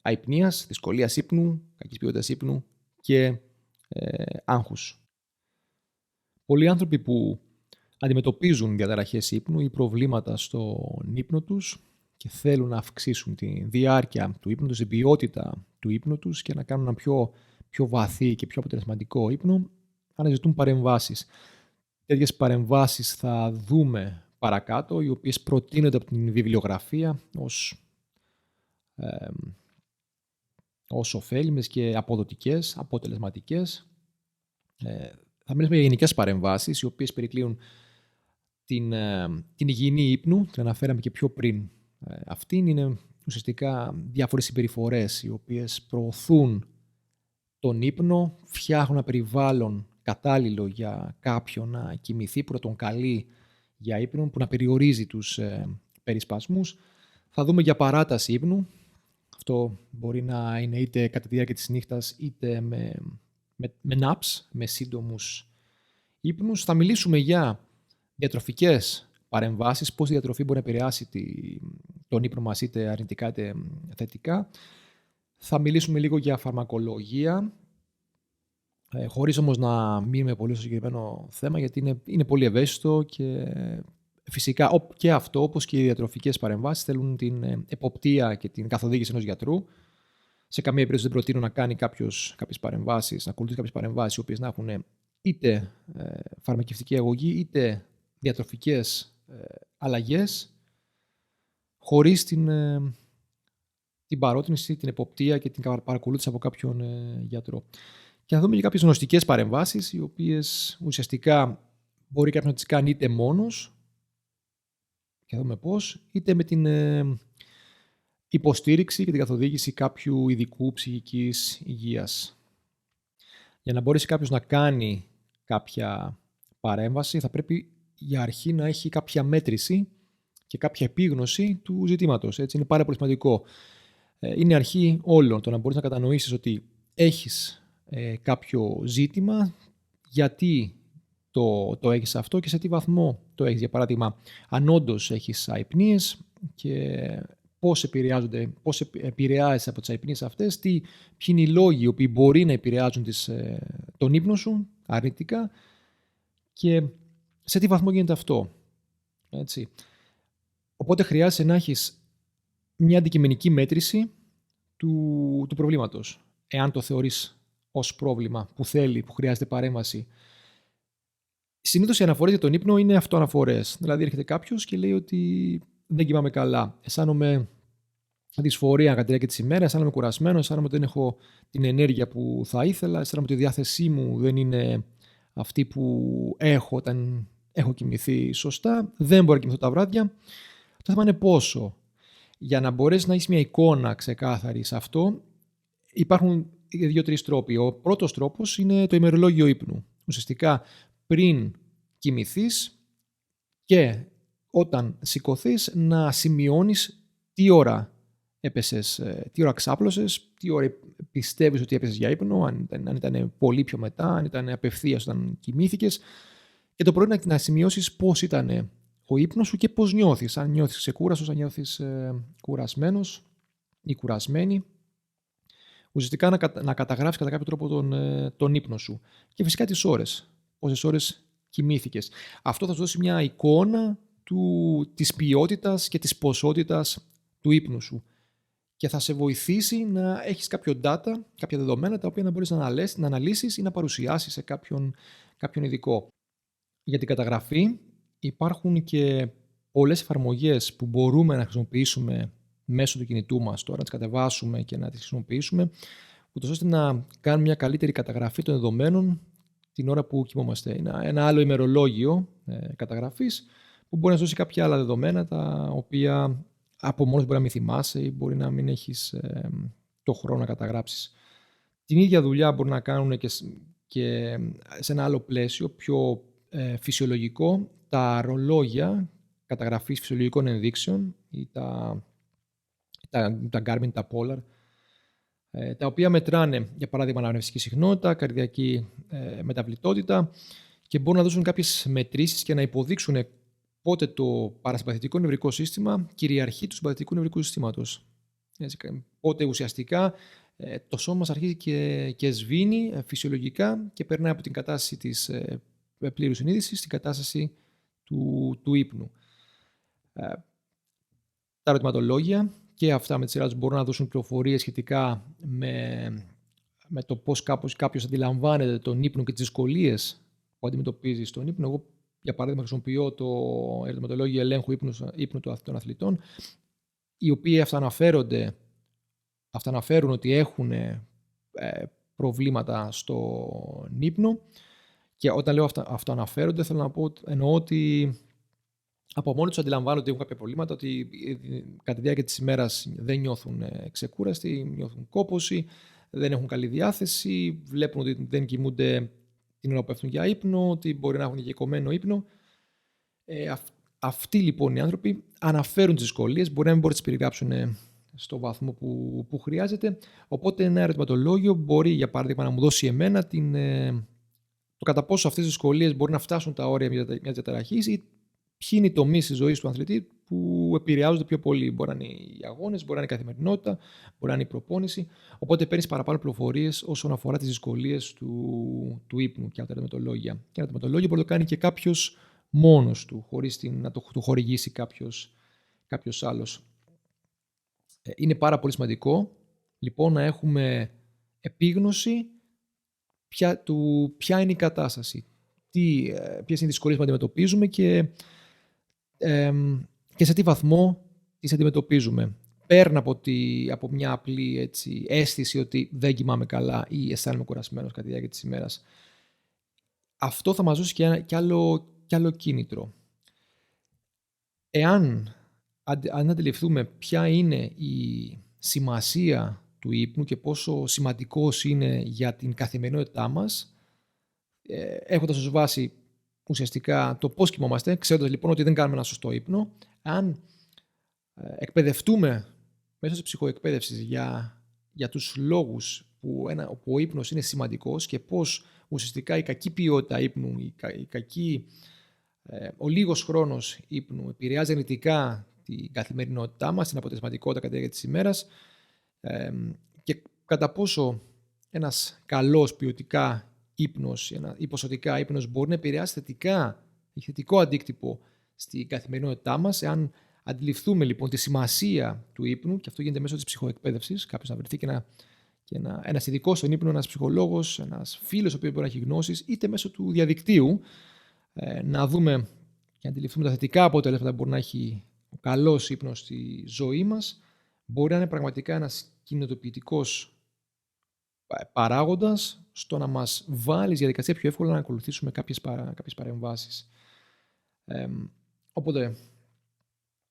αϊπνίας, δυσκολίας ύπνου, κακής ποιότητας ύπνου και άγχους. Πολλοί άνθρωποι που αντιμετωπίζουν διαταραχές ύπνου ή προβλήματα στον ύπνο τους και θέλουν να αυξήσουν τη διάρκεια του ύπνου τους, την ποιότητα του ύπνου τους και να κάνουν ένα πιο βαθύ και πιο αποτελεσματικό ύπνο, αναζητούν παρεμβάσεις. Τέτοιες παρεμβάσεις θα δούμε παρακάτω, οι οποίες προτείνονται από την βιβλιογραφία ως ωφέλιμες και αποδοτικές, αποτελεσματικές. Θα μιλήσουμε για γενικές παρεμβάσεις, οι οποίες περικλείουν την υγιεινή ύπνου, την αναφέραμε και πιο πριν. Αυτήν είναι ουσιαστικά διάφορες συμπεριφορές οι οποίες προωθούν τον ύπνο, φτιάχνουν ένα περιβάλλον κατάλληλο για κάποιον να κοιμηθεί, που να τον καλεί για ύπνο, που να περιορίζει τους περισπασμούς. Θα δούμε για παράταση ύπνου. Αυτό μπορεί να είναι είτε κατά τη διάρκεια της νύχτας, είτε με naps, με σύντομους ύπνους. Θα μιλήσουμε για διατροφικές παρεμβάσεις, πώς η διατροφή μπορεί να επηρεάσει τον ύπνο μας, είτε αρνητικά είτε θετικά. Θα μιλήσουμε λίγο για φαρμακολογία, χωρίς όμως να μείνουμε πολύ στο συγκεκριμένο θέμα, γιατί είναι πολύ ευαίσθητο και φυσικά και αυτό, όπως και οι διατροφικές παρεμβάσεις, θέλουν την εποπτεία και την καθοδήγηση ενός γιατρού. Σε καμία περίπτωση δεν προτείνω να κάνει κάποιες παρεμβάσεις, να ακολουθήσει κάποιες παρεμβάσεις, οι οποίες να έχουν είτε φαρμακευτική αγωγή, είτε διατροφικές αλλαγές, χωρίς την παρότρινση, την εποπτεία και την παρακολούθηση από κάποιον γιατρό. Και θα δούμε και κάποιες γνωστικές παρεμβάσεις, οι οποίες ουσιαστικά μπορεί κάποιος να τις κάνει είτε μόνος, και θα δούμε πώς, είτε με την υποστήριξη και την καθοδήγηση κάποιου ειδικού ψυχικής υγείας. Για να μπορέσει κάποιος να κάνει κάποια παρέμβαση, θα πρέπει για αρχή να έχει κάποια μέτρηση και κάποια επίγνωση του ζητήματος. Έτσι, είναι πάρα πολύ σημαντικό. Είναι αρχή όλων το να μπορείς να κατανοήσεις ότι έχεις κάποιο ζήτημα, γιατί το έχεις αυτό και σε τι βαθμό το έχεις. Για παράδειγμα, αν όντως έχεις αϊπνίες και πώς επηρεάζεσαι από τις αϊπνίες αυτές, ποιοι είναι οι λόγοι οι οποίοι μπορεί να επηρεάζουν τον ύπνο σου αρνητικά και σε τι βαθμό γίνεται αυτό. Έτσι. Οπότε χρειάζεται να έχεις μια αντικειμενική μέτρηση του προβλήματος. Εάν το θεωρείς ως πρόβλημα που χρειάζεται παρέμβαση. Συνήθως οι αναφορές για τον ύπνο είναι αυτοαναφορές. Δηλαδή έρχεται κάποιος και λέει ότι δεν κοιμάμαι καλά. Αισθάνομαι δυσφορία κατά τη διάρκεια της ημέρας, αισθάνομαι κουρασμένος, αισθάνομαι ότι δεν έχω την ενέργεια που θα ήθελα, αισθάνομαι ότι η διάθεσή μου δεν είναι αυτή που έχω όταν έχω κοιμηθεί σωστά, δεν μπορώ να κοιμηθώ τα βράδια. Το θέμα είναι πόσο. Για να μπορέσεις να έχεις μια εικόνα ξεκάθαρη σε αυτό, υπάρχουν 2-3 τρόποι. Ο πρώτος τρόπος είναι το ημερολόγιο ύπνου. Ουσιαστικά πριν κοιμηθείς και όταν σηκωθείς να σημειώνεις τι ώρα έπεσες, τι ώρα ξάπλωσες, τι ώρα πιστεύεις ότι έπεσες για ύπνο, αν ήταν πολύ πιο μετά, αν ήταν απευθείας όταν κοιμήθηκες, και το πρωί να σημειώσεις πώς ήταν ο ύπνος σου και πώς νιώθεις. Αν νιώθεις ξεκούραστος, αν νιώθεις κουρασμένος ή κουρασμένη. Ουσιαστικά να καταγράψεις κατά κάποιο τρόπο τον ύπνο σου. Και φυσικά τις ώρες. Πόσες ώρες κοιμήθηκες. Αυτό θα σου δώσει μια εικόνα της ποιότητας και της ποσότητας του ύπνου σου. Και θα σε βοηθήσει να έχεις κάποιο data, κάποια δεδομένα, τα οποία να μπορείς να αναλύσεις ή να παρουσιάσεις σε κάποιον ειδικό. Για την καταγραφή υπάρχουν και πολλές εφαρμογές που μπορούμε να χρησιμοποιήσουμε μέσω του κινητού μας τώρα, να τις κατεβάσουμε και να τις χρησιμοποιήσουμε, ούτως ώστε να κάνουμε μια καλύτερη καταγραφή των δεδομένων την ώρα που κοιμόμαστε. Είναι ένα άλλο ημερολόγιο καταγραφής που μπορεί να δώσει κάποια άλλα δεδομένα, τα οποία από μόνος μπορεί να μην θυμάσαι ή μπορεί να μην έχεις το χρόνο να καταγράψεις. Την ίδια δουλειά μπορεί να κάνουν και σε ένα άλλο πλαίσιο, πιο φυσιολογικό, τα ρολόγια καταγραφής φυσιολογικών ενδείξεων ή τα Garmin, τα Polar, τα οποία μετράνε, για παράδειγμα, αναπνευστική συχνότητα, καρδιακή μεταβλητότητα και μπορούν να δώσουν κάποιες μετρήσεις και να υποδείξουν πότε το παρασυμπαθητικό νευρικό σύστημα κυριαρχεί του συμπαθητικού νευρικού συστήματος. Πότε ουσιαστικά το σώμα μας αρχίζει και σβήνει φυσιολογικά και περνάει από την κατάσταση της πλήρους συνείδησης στην κατάσταση του ύπνου. Τα ερωτηματολόγια και αυτά με τη σειρά τους μπορούν να δώσουν πληροφορίες σχετικά με το πώς κάποιος αντιλαμβάνεται τον ύπνο και τις δυσκολίες που αντιμετωπίζει στον ύπνο. Εγώ, για παράδειγμα, χρησιμοποιώ το ερωτηματολόγιο ελέγχου ύπνου των αθλητών, οι οποίοι αυταναφέρουν ότι έχουν προβλήματα στον ύπνο. Και όταν λέω αυτοαναφέρονται, εννοώ ότι από μόνοι τους αντιλαμβάνονται ότι έχουν κάποια προβλήματα, ότι κατά τη διάρκεια της ημέρας δεν νιώθουν ξεκούραστοι, νιώθουν κόπωση, δεν έχουν καλή διάθεση, βλέπουν ότι δεν κοιμούνται την ώρα που πέφτουν για ύπνο, ότι μπορεί να έχουν και κομμένο ύπνο. Αυτοί λοιπόν οι άνθρωποι αναφέρουν τις δυσκολίες, μπορεί να μην μπορούν να τις περιγράψουν στο βαθμό που χρειάζεται. Οπότε ένα ερωτηματολόγιο μπορεί, για παράδειγμα, να μου δώσει εμένα το κατά πόσο αυτές οι δυσκολίες μπορεί να φτάσουν τα όρια μιας διαταραχής ή ποιοι είναι οι τομείς της ζωής του αθλητή που επηρεάζονται πιο πολύ. Μπορεί να είναι οι αγώνες, μπορεί να είναι η καθημερινότητα, μπορεί να είναι η προπόνηση. Οπότε παίρνεις παραπάνω πληροφορίες όσον αφορά τις δυσκολίες του ύπνου και από τα ερωτηματολόγια. Και ένα ερωτηματολόγιο μπορεί να το κάνει και κάποιος μόνος του, χωρίς να το χορηγήσει κάποιος άλλος. Είναι πάρα πολύ σημαντικό λοιπόν να έχουμε επίγνωση ποια είναι η κατάσταση, ποιες είναι οι δυσκολίες που αντιμετωπίζουμε και σε τι βαθμό τις αντιμετωπίζουμε. Πέραν από μια απλή αίσθηση ότι δεν κοιμάμαι καλά ή αισθάνομαι κουρασμένος κατά τη διάρκεια της ημέρας. Αυτό θα μας δώσει και άλλο κίνητρο. Εάν αν αντιληφθούμε ποια είναι η σημασία του ύπνου και πόσο σημαντικός είναι για την καθημερινότητά μας, έχοντας ως βάση ουσιαστικά το πώς κοιμόμαστε, ξέροντας λοιπόν ότι δεν κάνουμε ένα σωστό ύπνο, αν εκπαιδευτούμε μέσω της ψυχοεκπαίδευσης για τους λόγους που ο ύπνος είναι σημαντικός και πώς ουσιαστικά η κακή ποιότητα ύπνου, ο λίγος χρόνος ύπνου επηρεάζει αρνητικά την καθημερινότητά μας, την αποτελεσματικότητα κατά τη διάρκεια της ημέρας, και κατά πόσο ένας καλός ποιοτικά ύπνος ή ποσοτικά ύπνος μπορεί να επηρεάσει θετικό αντίκτυπο στην καθημερινότητά μας, εάν αντιληφθούμε λοιπόν τη σημασία του ύπνου, και αυτό γίνεται μέσω της ψυχοεκπαίδευσης. Κάποιος να βρεθεί και ένας ειδικός στον ύπνο, ένας ψυχολόγος, ένας φίλος ο οποίος μπορεί να έχει γνώσεις, είτε μέσω του διαδικτύου, να δούμε και να αντιληφθούμε τα θετικά αποτελέσματα που μπορεί να έχει ο καλός ύπνος στη ζωή μας. Μπορεί να είναι πραγματικά ένας κινητοποιητικός παράγοντας στο να μας βάλει στη διαδικασία πιο εύκολα να ακολουθήσουμε κάποιες παρεμβάσεις. Οπότε,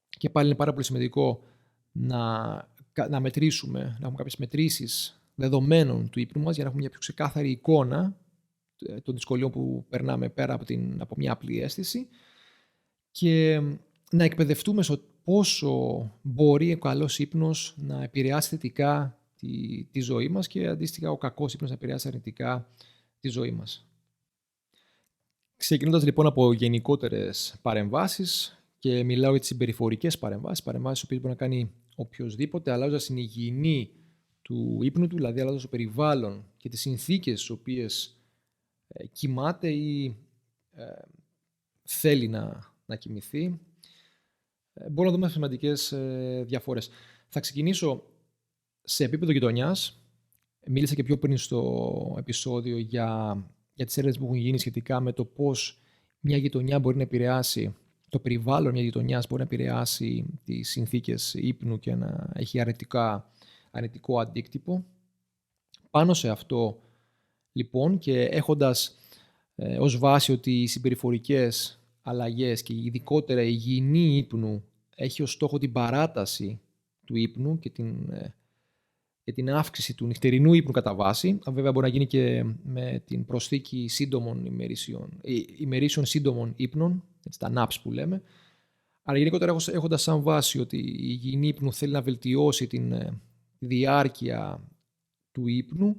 και πάλι είναι πάρα πολύ σημαντικό να μετρήσουμε, να έχουμε κάποιες μετρήσεις δεδομένων του ύπνου μας για να έχουμε μια πιο ξεκάθαρη εικόνα των δυσκολιών που περνάμε πέρα από μια απλή αίσθηση, και να εκπαιδευτούμε στο πόσο μπορεί ο καλός ύπνος να επηρεάσει θετικά τη ζωή μας και αντίστοιχα ο κακός ύπνος να επηρεάσει αρνητικά τη ζωή μας. Ξεκινώντας λοιπόν από γενικότερες παρεμβάσεις, και μιλάω για τις συμπεριφορικές παρεμβάσεις, παρεμβάσεις που μπορεί να κάνει οποιοδήποτε, αλλάζοντας την υγιεινή του ύπνου του, δηλαδή αλλάζοντας το περιβάλλον και τις συνθήκες στις οποίες κοιμάται ή θέλει να κοιμηθεί, μπορούμε να δούμε σημαντικές διαφορές. Θα ξεκινήσω σε επίπεδο γειτονιάς. Μίλησα και πιο πριν στο επεισόδιο για τις έρευνες που έχουν γίνει σχετικά με το πώς μια γειτονιά μπορεί να επηρεάσει, το περιβάλλον μια γειτονιάς μπορεί να επηρεάσει τις συνθήκες ύπνου και να έχει αρνητικό αντίκτυπο. Πάνω σε αυτό λοιπόν, και έχοντας ως βάση ότι οι συμπεριφορικές αλλαγές και ειδικότερα η υγιεινή ύπνου έχει ως στόχο την παράταση του ύπνου και την αύξηση του νυχτερινού ύπνου κατά βάση. Βέβαια μπορεί να γίνει και με την προσθήκη ημερήσεων σύντομων ύπνων, έτσι, τα naps που λέμε. Αλλά γενικότερα έχοντας σαν βάση ότι η υγιεινή ύπνου θέλει να βελτιώσει τη διάρκεια του ύπνου,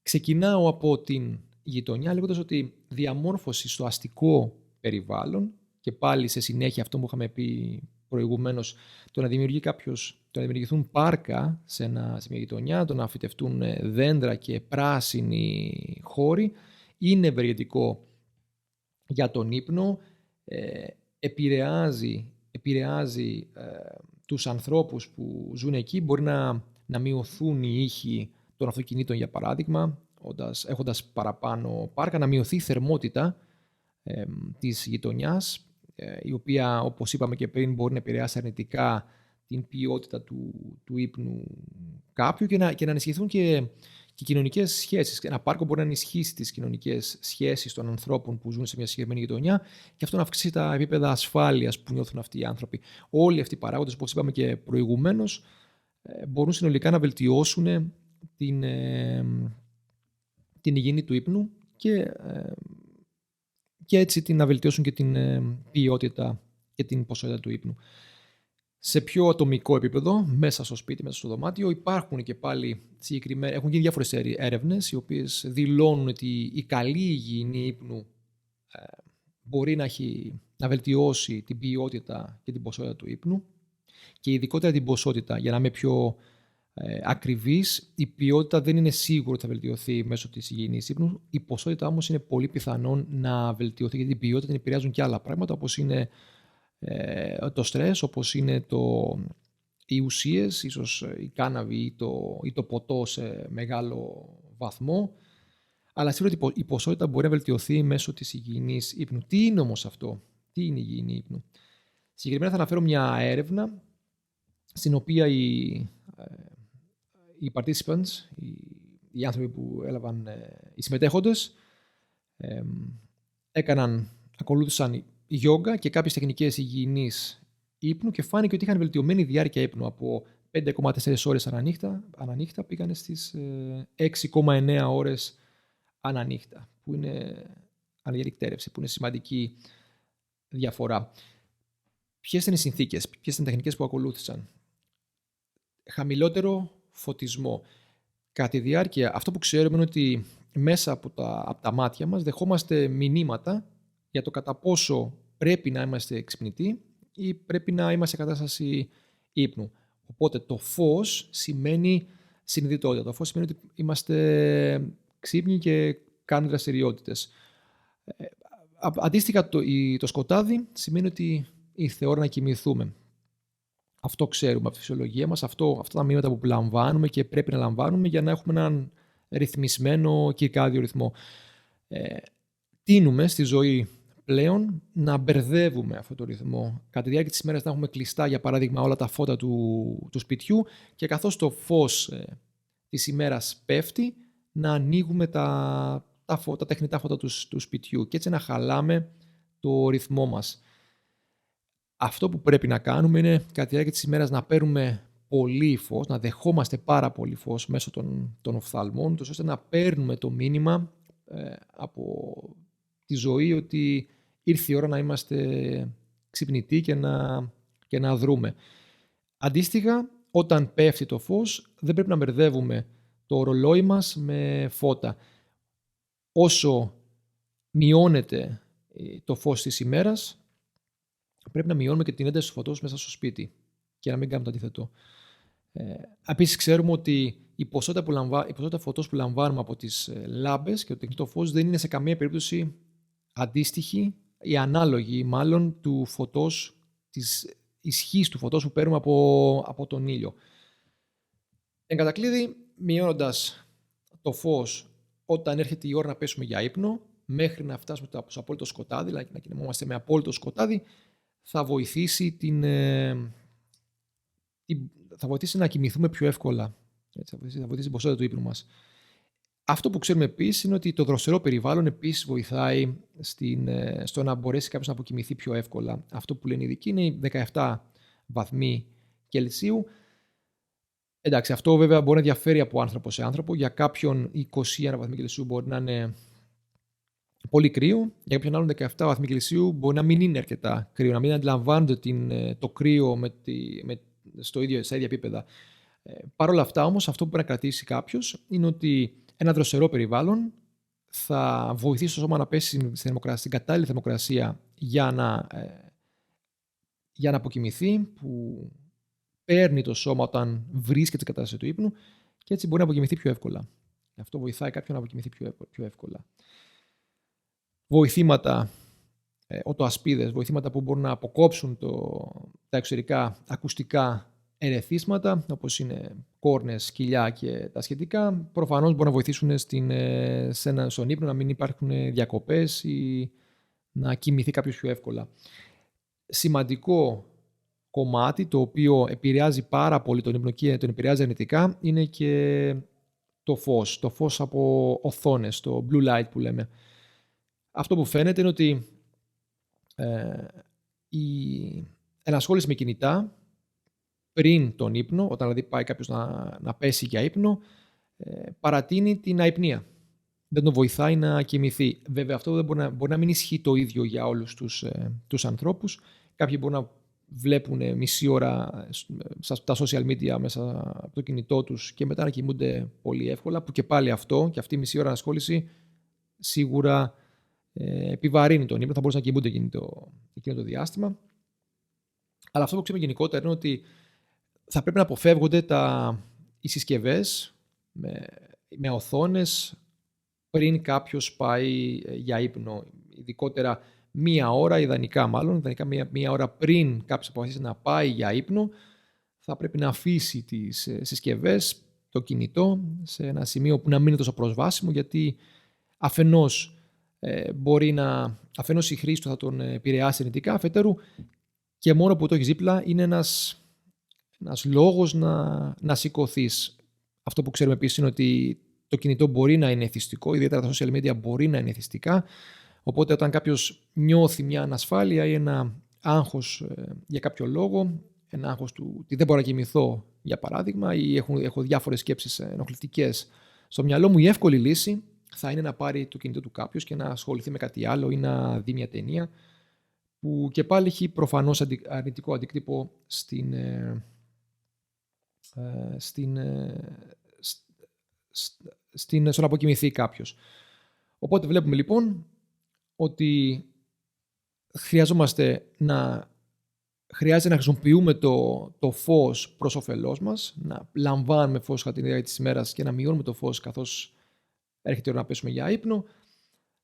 ξεκινάω από την γειτονιά λέγοντας ότι διαμόρφωση στο αστικό περιβάλλον, και πάλι σε συνέχεια αυτό που είχαμε πει προηγουμένως, το να δημιουργηθούν πάρκα σε μια γειτονιά, το να φυτευτούν δέντρα και πράσινοι χώροι, είναι ευεργετικό για τον ύπνο, επηρεάζει τους ανθρώπους που ζουν εκεί. Μπορεί να μειωθούν οι ήχοι των αυτοκινήτων, για παράδειγμα, έχοντας παραπάνω πάρκα, να μειωθεί η θερμότητα της γειτονιάς, η οποία, όπως είπαμε και πριν, μπορεί να επηρεάσει αρνητικά την ποιότητα του ύπνου κάποιου, και να ενισχυθούν και κοινωνικές σχέσεις. Ένα πάρκο μπορεί να ενισχύσει τις κοινωνικές σχέσεις των ανθρώπων που ζουν σε μια συγκεκριμένη γειτονιά, και αυτό να αυξήσει τα επίπεδα ασφάλειας που νιώθουν αυτοί οι άνθρωποι. Όλοι αυτοί οι παράγοντες, όπως είπαμε και προηγουμένως, μπορούν συνολικά να βελτιώσουν την υγιεινή του ύπνου και έτσι να βελτιώσουν και την ποιότητα και την ποσότητα του ύπνου. Σε πιο ατομικό επίπεδο, μέσα στο σπίτι, μέσα στο δωμάτιο, υπάρχουν και πάλι έχουν γίνει διάφορες έρευνες οι οποίες δηλώνουν ότι η καλή υγιεινή ύπνου μπορεί να βελτιώσει την ποιότητα και την ποσότητα του ύπνου, και ειδικότερα την ποσότητα. Για να είμαι πιο ακριβής, η ποιότητα δεν είναι σίγουρο ότι θα βελτιωθεί μέσω της υγιεινής ύπνου. Η ποσότητα όμως είναι πολύ πιθανόν να βελτιωθεί, γιατί την ποιότητα την επηρεάζουν και άλλα πράγματα, όπως είναι το στρες, όπως είναι οι ουσίες, ίσως η κάναβη ή το ποτό σε μεγάλο βαθμό. Αλλά σίγουρα η ποσότητα μπορεί να βελτιωθεί μέσω της υγιεινής ύπνου. Τι είναι όμως αυτό? Τι είναι η υγιεινή ύπνου? Συγκεκριμένα θα αναφέρω μια έρευνα στην οποία οι participants, οι άνθρωποι που έλαβαν, οι συμμετέχοντες, ακολούθησαν γιόγκα και κάποιες τεχνικές υγιεινής ύπνου και φάνηκε ότι είχαν βελτιωμένη διάρκεια ύπνου. Από 5,4 ώρες ανανύχτα πήγανε στις 6,9 ώρες ανανύχτα, που είναι αναδιαρρηκτέρευση, που είναι σημαντική διαφορά. Ποιες ήταν οι συνθήκες, ποιες ήταν οι τεχνικές που ακολούθησαν? Χαμηλότερο φωτισμό. Κατά τη διάρκεια, αυτό που ξέρουμε είναι ότι μέσα από τα μάτια μας δεχόμαστε μηνύματα για το κατά πόσο πρέπει να είμαστε ξυπνητοί ή πρέπει να είμαστε σε κατάσταση ύπνου. Οπότε το φως σημαίνει συνειδητότητα. Το φως σημαίνει ότι είμαστε ξύπνοι και κάνουμε δραστηριότητες. Αντίστοιχα το σκοτάδι σημαίνει ότι ήρθε ώρα να κοιμηθούμε. Αυτό ξέρουμε από τη φυσιολογία μας, αυτά τα μηνύματα που λαμβάνουμε και πρέπει να λαμβάνουμε για να έχουμε έναν ρυθμισμένο κυρκάδιο ρυθμό. Τείνουμε στη ζωή πλέον να μπερδεύουμε αυτό το ρυθμό. Κατά τη διάρκεια της ημέρας να έχουμε κλειστά, για παράδειγμα, όλα τα φώτα του σπιτιού και καθώς το φως της ημέρας πέφτει, να ανοίγουμε τα τεχνητά φώτα του σπιτιού και έτσι να χαλάμε το ρυθμό μας. Αυτό που πρέπει να κάνουμε είναι κατά τη διάρκεια της ημέρας να παίρνουμε πολύ φως, να δεχόμαστε πάρα πολύ φως μέσω των οφθαλμών, ώστε να παίρνουμε το μήνυμα από τη ζωή ότι ήρθε η ώρα να είμαστε ξυπνητοί και να δρούμε. Αντίστοιχα, όταν πέφτει το φως, δεν πρέπει να μπερδεύουμε το ρολόι μας με φώτα. Όσο μειώνεται το φως της ημέρας, πρέπει να μειώνουμε και την ένταση του φωτός μέσα στο σπίτι και να μην κάνουμε το αντίθετο. Επίσης, ξέρουμε ότι η ποσότητα φωτός που λαμβάνουμε από τις λάμπες και το τεχνητό φως δεν είναι σε καμία περίπτωση αντίστοιχη ή ανάλογη μάλλον του φωτός, της ισχύς του φωτός που παίρνουμε από τον ήλιο. Εν κατακλείδη, μειώνοντας το φως όταν έρχεται η ώρα να πέσουμε για ύπνο, μέχρι να φτάσουμε στο απόλυτο σκοτάδι, δηλαδή να κοιμόμαστε με απόλυτο σκοτάδι, θα βοηθήσει να κοιμηθούμε πιο εύκολα. Έτσι, θα βοηθήσει την ποσότητα του ύπνου μας. Αυτό που ξέρουμε επίσης είναι ότι το δροσερό περιβάλλον επίσης βοηθάει στο να μπορέσει κάποιος να αποκοιμηθεί πιο εύκολα. Αυτό που λένε οι ειδικοί είναι οι 17 βαθμοί Κελσίου. Εντάξει, αυτό βέβαια μπορεί να διαφέρει από άνθρωπο σε άνθρωπο. Για κάποιον 21 βαθμοί Κελσίου μπορεί να είναι πολύ κρύο. Για κάποιον άλλον 17 βαθμοί Κελσίου μπορεί να μην είναι αρκετά κρύο, να μην αντιλαμβάνονται το κρύο στα ίδια επίπεδα. Παρ' όλα αυτά όμως, αυτό που πρέπει να κρατήσει κάποιος είναι ότι ένα δροσερό περιβάλλον θα βοηθήσει το σώμα να πέσει στην κατάλληλη θερμοκρασία για να αποκοιμηθεί, που παίρνει το σώμα όταν βρίσκεται στην κατάσταση του ύπνου και έτσι μπορεί να αποκοιμηθεί πιο εύκολα. Αυτό βοηθάει κάποιον να αποκοιμηθεί πιο εύκολα. Βοηθήματα, οτοασπίδες, βοηθήματα που μπορούν να αποκόψουν τα εξωτερικά ακουστικά ερεθίσματα, όπως είναι κόρνες, σκυλιά και τα σχετικά, προφανώς μπορούν να βοηθήσουν στον ύπνο να μην υπάρχουν διακοπές ή να κοιμηθεί κάποιος πιο εύκολα. Σημαντικό κομμάτι, το οποίο επηρεάζει πάρα πολύ τον ύπνο και τον επηρεάζει αρνητικά, είναι και το φως. Το φως από οθόνες, το blue light που λέμε. Αυτό που φαίνεται είναι ότι η ενασχόληση με κινητά πριν τον ύπνο, όταν δηλαδή πάει κάποιος να πέσει για ύπνο, παρατείνει την αϊπνία. Δεν τον βοηθάει να κοιμηθεί. Βέβαια, αυτό δεν μπορεί να μην ισχύει το ίδιο για όλους τους ανθρώπους. Κάποιοι μπορούν να βλέπουν μισή ώρα στα social media μέσα από το κινητό τους και μετά να κοιμούνται πολύ εύκολα, που και πάλι αυτό και αυτή η μισή ώρα ανασχόληση σίγουρα επιβαρύνει τον ύπνο, θα μπορούσαν να κοιμούνται εκείνο το διάστημα. Αλλά αυτό που ξέρουμε γενικότερα είναι ότι θα πρέπει να αποφεύγονται οι συσκευές με οθόνες πριν κάποιος πάει για ύπνο. Ειδικότερα μία ώρα, ιδανικά μία ώρα πριν κάποιος αποφασίσει να πάει για ύπνο, θα πρέπει να αφήσει τις συσκευές, το κινητό, σε ένα σημείο που να μην είναι τόσο προσβάσιμο, γιατί αφενός η χρήση του θα τον επηρεάσει αρνητικά, αφετέρου και μόνο που το έχεις δίπλα είναι ένας λόγος να σηκωθείς. Αυτό που ξέρουμε επίσης είναι ότι το κινητό μπορεί να είναι εθιστικό, ιδιαίτερα τα social media μπορεί να είναι εθιστικά, οπότε όταν κάποιος νιώθει μια ανασφάλεια ή ένα άγχος για κάποιο λόγο, ένα άγχος του ότι δεν μπορώ να κοιμηθώ, για παράδειγμα, ή έχω διάφορες σκέψεις ενοχλητικές στο μυαλό μου, η εύκολη λύση θα είναι να πάρει το κινητό του κάποιος και να ασχοληθεί με κάτι άλλο ή να δει μια ταινία, που και πάλι έχει προφανώς αρνητικό αντίκτυπο στο να αποκοιμηθεί κάποιος. Οπότε βλέπουμε λοιπόν ότι χρειάζεται να χρησιμοποιούμε το φως προς όφελός μας, να λαμβάνουμε φως κατά τη διάρκεια της ημέρας και να μειώνουμε το φως καθώς έρχεται η ώρα να πέσουμε για ύπνο,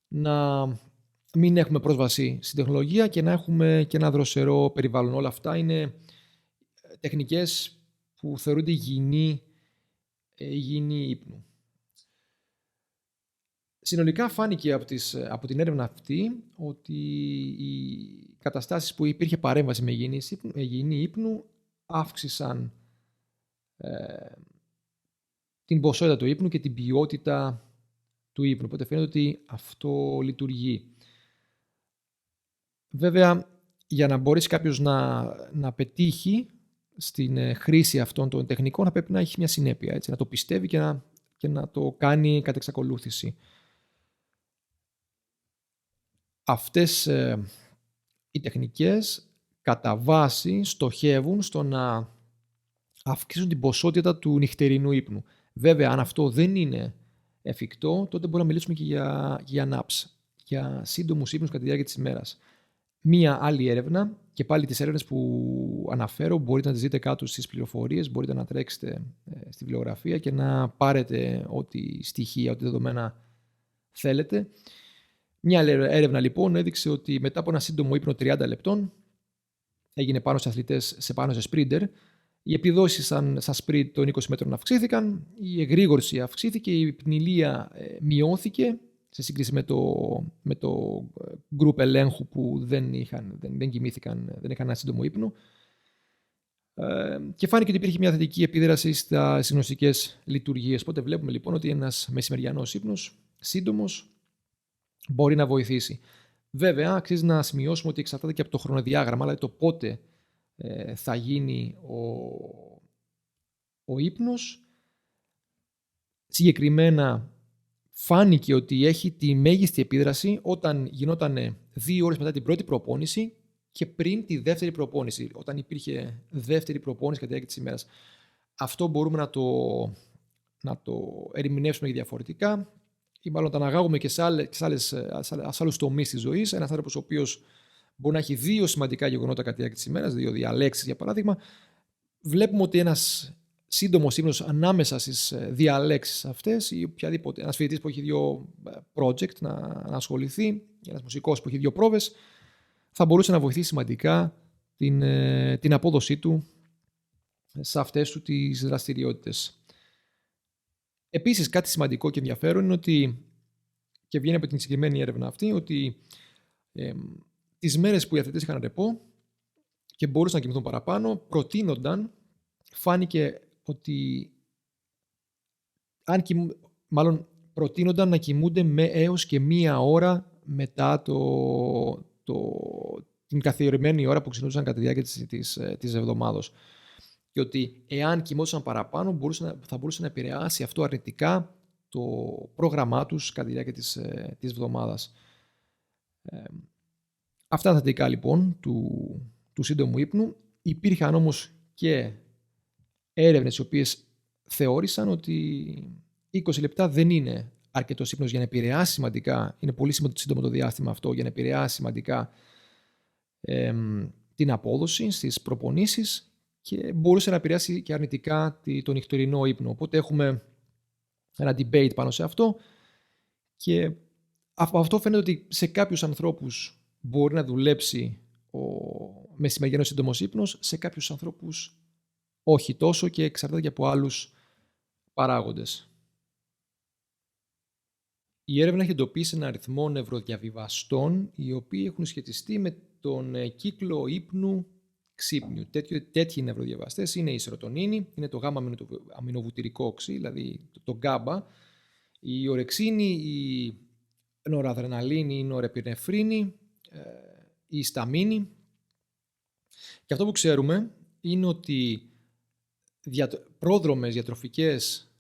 να μην έχουμε πρόσβαση στην τεχνολογία και να έχουμε και ένα δροσερό περιβάλλον. Όλα αυτά είναι τεχνικές που θεωρούνται υγιεινή ύπνου. Συνολικά φάνηκε από την έρευνα αυτή ότι οι καταστάσεις που υπήρχε παρέμβαση με υγιεινή ύπνου αύξησαν την ποσότητα του ύπνου και την ποιότητα του ύπνου. Οπότε φαίνεται ότι αυτό λειτουργεί. Βέβαια, για να μπορέσει κάποιος να πετύχει στην χρήση αυτών των τεχνικών, θα πρέπει να έχει μια συνέπεια, έτσι, να το πιστεύει και να το κάνει κατ' εξακολούθηση. Αυτές οι τεχνικές κατά βάση στοχεύουν στο να αυξήσουν την ποσότητα του νυχτερινού ύπνου. Βέβαια, αν αυτό δεν είναι εφικτό, τότε μπορούμε να μιλήσουμε και για naps, για σύντομους ύπνους κατά τη διάρκεια της ημέρας. Μία άλλη έρευνα, και πάλι τις έρευνες που αναφέρω, μπορείτε να τις δείτε κάτω στις πληροφορίες, μπορείτε να τρέξετε στη βιβλιογραφία και να πάρετε ό,τι στοιχεία, ό,τι δεδομένα θέλετε. Μια έρευνα λοιπόν έδειξε ότι μετά από ένα σύντομο ύπνο 30 λεπτών, έγινε πάνω σε αθλητές, πάνω σε sprinter, οι επιδόσεις σαν sprint των 20 μέτρων αυξήθηκαν, η εγρήγορση αυξήθηκε, η πνηλία μειώθηκε σε σύγκριση με το group ελέγχου που δεν κοιμήθηκαν, δεν είχαν ένα σύντομο ύπνο. Και φάνηκε ότι υπήρχε μια θετική επίδραση στις γνωστικές λειτουργίες. Οπότε βλέπουμε λοιπόν ότι ένας μεσημεριανός ύπνος σύντομος μπορεί να βοηθήσει. Βέβαια, αξίζει να σημειώσουμε ότι εξαρτάται και από το χρονοδιάγραμμα, δηλαδή το πότε θα γίνει ο ύπνος. Συγκεκριμένα, φάνηκε ότι έχει τη μέγιστη επίδραση όταν γινόταν 2 ώρες μετά την πρώτη προπόνηση και πριν τη δεύτερη προπόνηση, όταν υπήρχε δεύτερη προπόνηση κατά τη διάρκεια της ημέρας. Αυτό μπορούμε να το ερμηνεύσουμε διαφορετικά ή μάλλον το αναγάγουμε και σε άλλους τομείς της ζωής. Ένας άνθρωπος ο οποίος μπορεί να έχει 2 σημαντικά γεγονότα κατά τη διάρκεια της ημέρας, 2 διαλέξεις για παράδειγμα, βλέπουμε ότι ένας σύντομος ύπνος ανάμεσα στις διαλέξεις αυτές ή οποιαδήποτε, ένας φοιτητής που έχει 2 project να ασχοληθεί, ένας μουσικός που έχει 2 πρόβες, θα μπορούσε να βοηθήσει σημαντικά την απόδοσή του σε αυτές του τις δραστηριότητες. Επίσης, κάτι σημαντικό και ενδιαφέρον είναι ότι, και βγαίνει από την συγκεκριμένη έρευνα αυτή, ότι τις μέρες που οι αθλητές είχαν ρεπό και μπορούσαν να κοιμηθούν παραπάνω, φάνηκε ότι προτείνονταν να κοιμούνται έως και 1 ώρα μετά την καθιερωμένη ώρα που ξυπνούσαν κατά τη διάρκεια της εβδομάδος. Και ότι εάν κοιμόντουσαν παραπάνω θα μπορούσε να επηρεάσει αυτό αρνητικά το πρόγραμμά τους κατά τη διάρκεια της εβδομάδας. Αυτά τα θετικά λοιπόν του σύντομου ύπνου. Υπήρχαν όμως και έρευνες οι οποίες θεώρησαν ότι 20 λεπτά δεν είναι αρκετός ύπνος για να επηρεάσει σημαντικά, είναι πολύ σύντομο το διάστημα αυτό, για να επηρεάσει σημαντικά την απόδοση στις προπονήσεις και μπορούσε να επηρεάσει και αρνητικά τον νυχτερινό ύπνο. Οπότε έχουμε ένα debate πάνω σε αυτό και από αυτό φαίνεται ότι σε κάποιους ανθρώπους μπορεί να δουλέψει ο μεσημεριανός σύντομος ύπνος, σε κάποιους ανθρώπους όχι τόσο και εξαρτάται και από άλλους παράγοντες. Η έρευνα έχει εντοπίσει ένα αριθμό νευροδιαβιβαστών οι οποίοι έχουν σχετιστεί με τον κύκλο ύπνου ξύπνιου. Τέτοιοι νευροδιαβαστές είναι η σερωτονίνη, είναι το γάμμα αμινοβουτυρικό οξύ, δηλαδή το γκάμπα, η ορεξίνη, η νοradrenalίνη, η νορεπινεφρίνη, η ισταμίνη Και αυτό που ξέρουμε είναι ότι πρόδρομες διατροφικές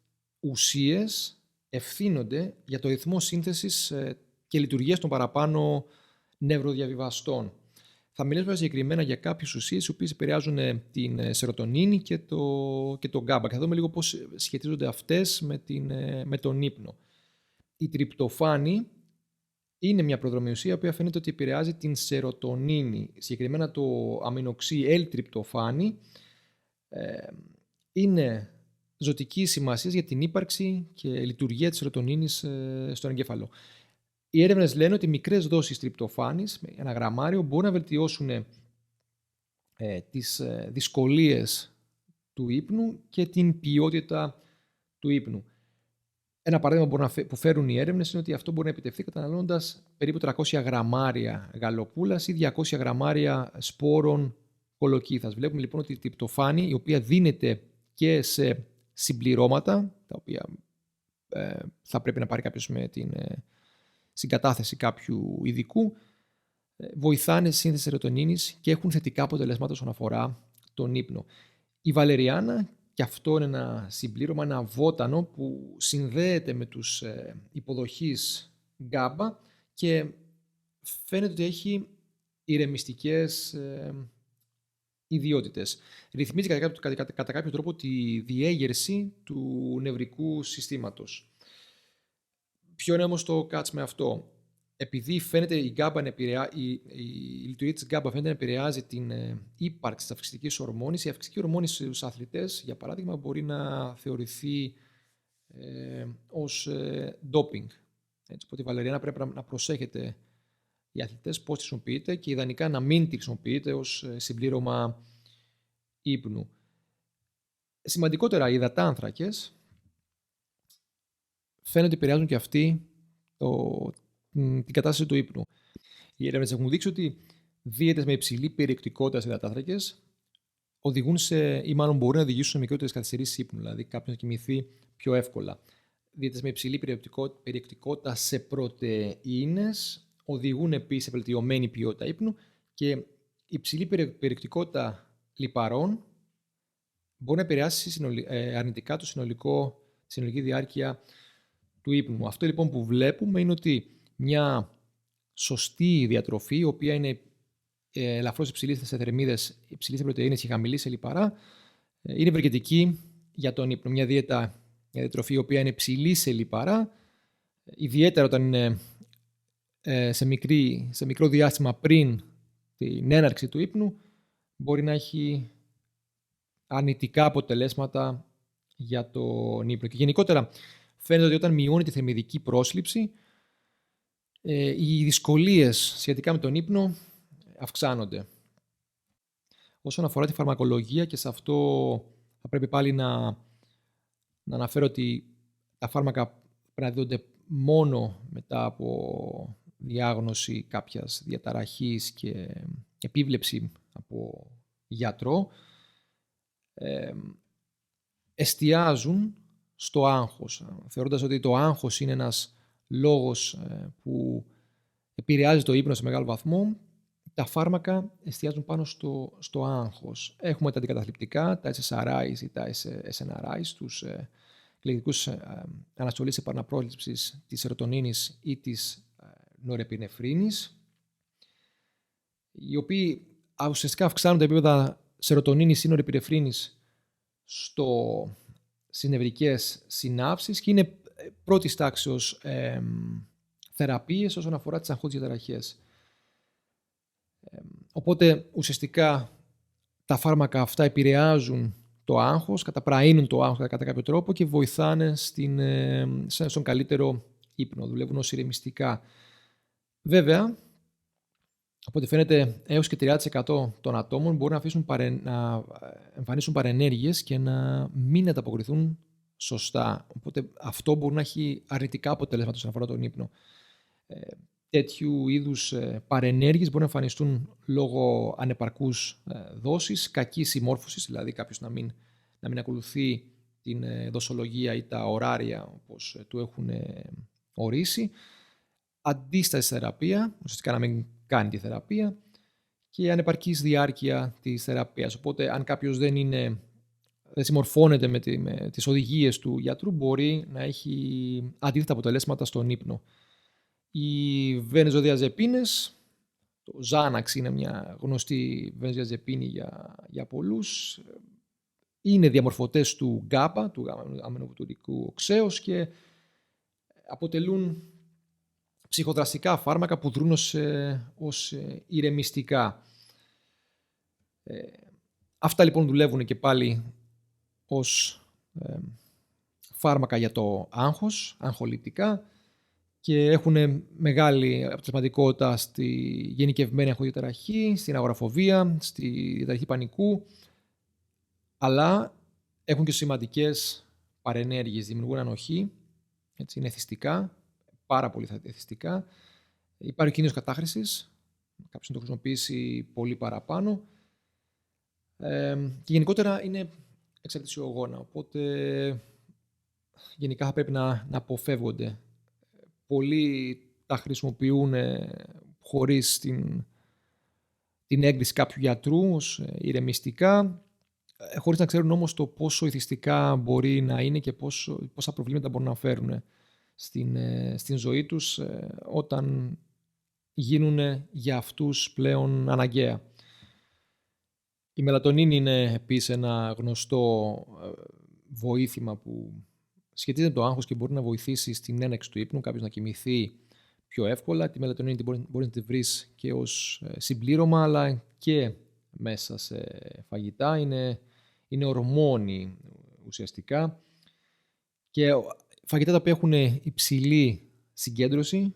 ουσίες ευθύνονται για το ρυθμό σύνθεσης και λειτουργίας των παραπάνω νευροδιαβιβαστών. Θα μιλήσουμε συγκεκριμένα για κάποιες ουσίες οι οποίες επηρεάζουν την σερωτονίνη και το γκάμπα. Και θα δούμε λίγο πώς σχετίζονται αυτές με τον ύπνο. Η τριπτοφάνη είναι μια προδρομη ουσία που φαίνεται ότι επηρεάζει την σερωτονίνη. Συγκεκριμένα το αμινοξύ L-τριπτοφάνη είναι ζωτική σημασία για την ύπαρξη και λειτουργία της σερωτονίνης στον εγκέφαλο. Οι έρευνες λένε ότι μικρές δόσεις τριπτοφάνης, με ένα γραμμάριο, μπορούν να βελτιώσουν τις δυσκολίες του ύπνου και την ποιότητα του ύπνου. Ένα παράδειγμα που φέρουν οι έρευνες είναι ότι αυτό μπορεί να επιτευχθεί καταναλώνοντας περίπου 300 γραμμάρια γαλοπούλας ή 200 γραμμάρια σπόρων κολοκύθας. Βλέπουμε λοιπόν ότι η τριπτοφάνη, η οποία δίνεται και σε συμπληρώματα, τα οποία θα πρέπει να πάρει κάποιος με την συγκατάθεση κάποιου ειδικού, βοηθάνε στη σύνθεση σερωτονίνης και έχουν θετικά αποτελέσματα όσον αφορά τον ύπνο. Η βαλεριάνα, και αυτό είναι ένα συμπλήρωμα, ένα βότανο που συνδέεται με τους υποδοχείς γκάμπα και φαίνεται ότι έχει ηρεμιστικές ιδιότητες. Ρυθμίζει κατά κάποιο τρόπο τη διέγερση του νευρικού συστήματος. Ποιο είναι όμως το catch με αυτό? Επειδή φαίνεται η λειτουργία της γκάμπα φαίνεται να επηρεάζει την ύπαρξη της αυξητικής ορμόνης, η αυξητική ορμόνη στους αθλητές, για παράδειγμα, μπορεί να θεωρηθεί ως doping. Έτσι, οπότε η βαλεριάνα πρέπει να προσέχετε οι αθλητές πώς τη χρησιμοποιείτε και ιδανικά να μην τη χρησιμοποιείτε ως συμπλήρωμα ύπνου. Σημαντικότερα, οι υδατάνθρακες φαίνεται ότι επηρεάζουν και αυτοί την κατάσταση του ύπνου. Οι έρευνες έχουν δείξει ότι δίαιτες με υψηλή περιεκτικότητα σε υδατάνθρακες οδηγούν ή μάλλον μπορούν να οδηγήσουν σε μικρότερες καθυστερήσεις ύπνου, δηλαδή κάποιος να κοιμηθεί πιο εύκολα. Δίαιτες με υψηλή περιεκτικότητα σε πρωτεΐνες οδηγούν επίσης σε βελτιωμένη ποιότητα ύπνου και υψηλή περιεκτικότητα λιπαρών μπορεί να επηρεάσει αρνητικά τη συνολική διάρκεια του ύπνου. Αυτό λοιπόν που βλέπουμε είναι ότι μια σωστή διατροφή, η οποία είναι ελαφρώς υψηλή σε θερμίδες, υψηλή σε πρωτεΐνες και χαμηλή σε λιπαρά, είναι ευεργετική για τον ύπνο. Μια διατροφή η οποία είναι υψηλή σε λιπαρά, ιδιαίτερα όταν είναι σε μικρό διάστημα πριν την έναρξη του ύπνου, μπορεί να έχει αρνητικά αποτελέσματα για τον ύπνο. Και γενικότερα φαίνεται ότι όταν μειώνει τη θερμιδική πρόσληψη, οι δυσκολίες σχετικά με τον ύπνο αυξάνονται. Όσον αφορά τη φαρμακολογία, και σε αυτό θα πρέπει πάλι να αναφέρω ότι τα φάρμακα πρέπει να δίνονται μόνο μετά από διάγνωση κάποιας διαταραχής και επίβλεψη από γιατρό. Εστιάζουν στο άγχος, θεωρώντας ότι το άγχος είναι ένας λόγος που επηρεάζει το ύπνο σε μεγάλο βαθμό. Τα φάρμακα εστιάζουν πάνω στο άγχος. Έχουμε τα αντικαταθλιπτικά, τα SSRIs ή τα SNRIs, τους κλινικούς αναστολής επαναπρόληψης της σερωτονίνης ή της νορεπινεφρίνης, οι οποίοι ουσιαστικά αυξάνουν τα επίπεδα σερωτονίνης ή νορεπινεφρίνης στις νευρικές συνάψεις και είναι πρώτης τάξεως θεραπείες όσον αφορά τις αγχώδεις διαταραχές. Οπότε ουσιαστικά τα φάρμακα αυτά επηρεάζουν το άγχος, καταπραίνουν το άγχος κατά κάποιο τρόπο και βοηθάνε στον καλύτερο ύπνο, δουλεύουν ως ηρεμιστικά. Βέβαια, από ό,τι φαίνεται, έως και 30% των ατόμων μπορούν να εμφανίσουν παρενέργειες και να μην ανταποκριθούν σωστά. Οπότε αυτό μπορεί να έχει αρνητικά αποτελέσματα όσον αφορά τον ύπνο. Τέτοιου είδους παρενέργειες μπορούν να εμφανιστούν λόγω ανεπαρκούς δόσης, κακής συμμόρφωσης, δηλαδή κάποιος να μην ακολουθεί την δοσολογία ή τα ωράρια όπως του έχουν ορίσει, αντίσταση θεραπεία, ουσιαστικά να μην κάνει τη θεραπεία, και η ανεπαρκής διάρκεια της θεραπείας. Οπότε, αν κάποιος δεν συμμορφώνεται με τις οδηγίες του γιατρού, μπορεί να έχει αντίθετα αποτελέσματα στον ύπνο. Οι βενζοδιαζεπίνες, το Xanax είναι μια γνωστή βενζοδιαζεπίνη για πολλούς, είναι διαμορφωτές του GABA, του αμινοβουτουρικού οξέως, και αποτελούν ψυχοδραστικά φάρμακα που δρούν ως ηρεμιστικά. Αυτά λοιπόν δουλεύουν και πάλι ως φάρμακα για το άγχος, αγχολητικά, και έχουν μεγάλη αποτελεσματικότητα στη γενικευμένη αγχοδιαταραχή, στην αγοραφοβία, στη διαταραχή πανικού, αλλά έχουν και σημαντικές παρενέργειες, δημιουργούν ανοχή, έτσι, είναι εθιστικά, πάρα πολύ εθιστικά. Υπάρχει ο κίνδυνος κατάχρησης, κάποιος να το χρησιμοποιήσει πολύ παραπάνω, και γενικότερα είναι εξαρτησιογόνα, οπότε γενικά θα πρέπει να αποφεύγονται. Πολλοί τα χρησιμοποιούν χωρίς την έγκριση κάποιου γιατρού ως ηρεμιστικά, χωρίς να ξέρουν όμως το πόσο ηθιστικά μπορεί να είναι και πόσα προβλήματα μπορούν να φέρουν στην ζωή τους όταν γίνουν για αυτούς πλέον αναγκαία. Η μελατονίνη είναι επίσης ένα γνωστό βοήθημα που σχετίζεται με το άγχος και μπορεί να βοηθήσει στην έναρξη του ύπνου, κάποιος να κοιμηθεί πιο εύκολα. Τη μελατονίνη μπορεί να τη βρεις και ως συμπλήρωμα, αλλά και μέσα σε φαγητά. Είναι ορμόνη ουσιαστικά, και φαγητά τα οποία έχουν υψηλή συγκέντρωση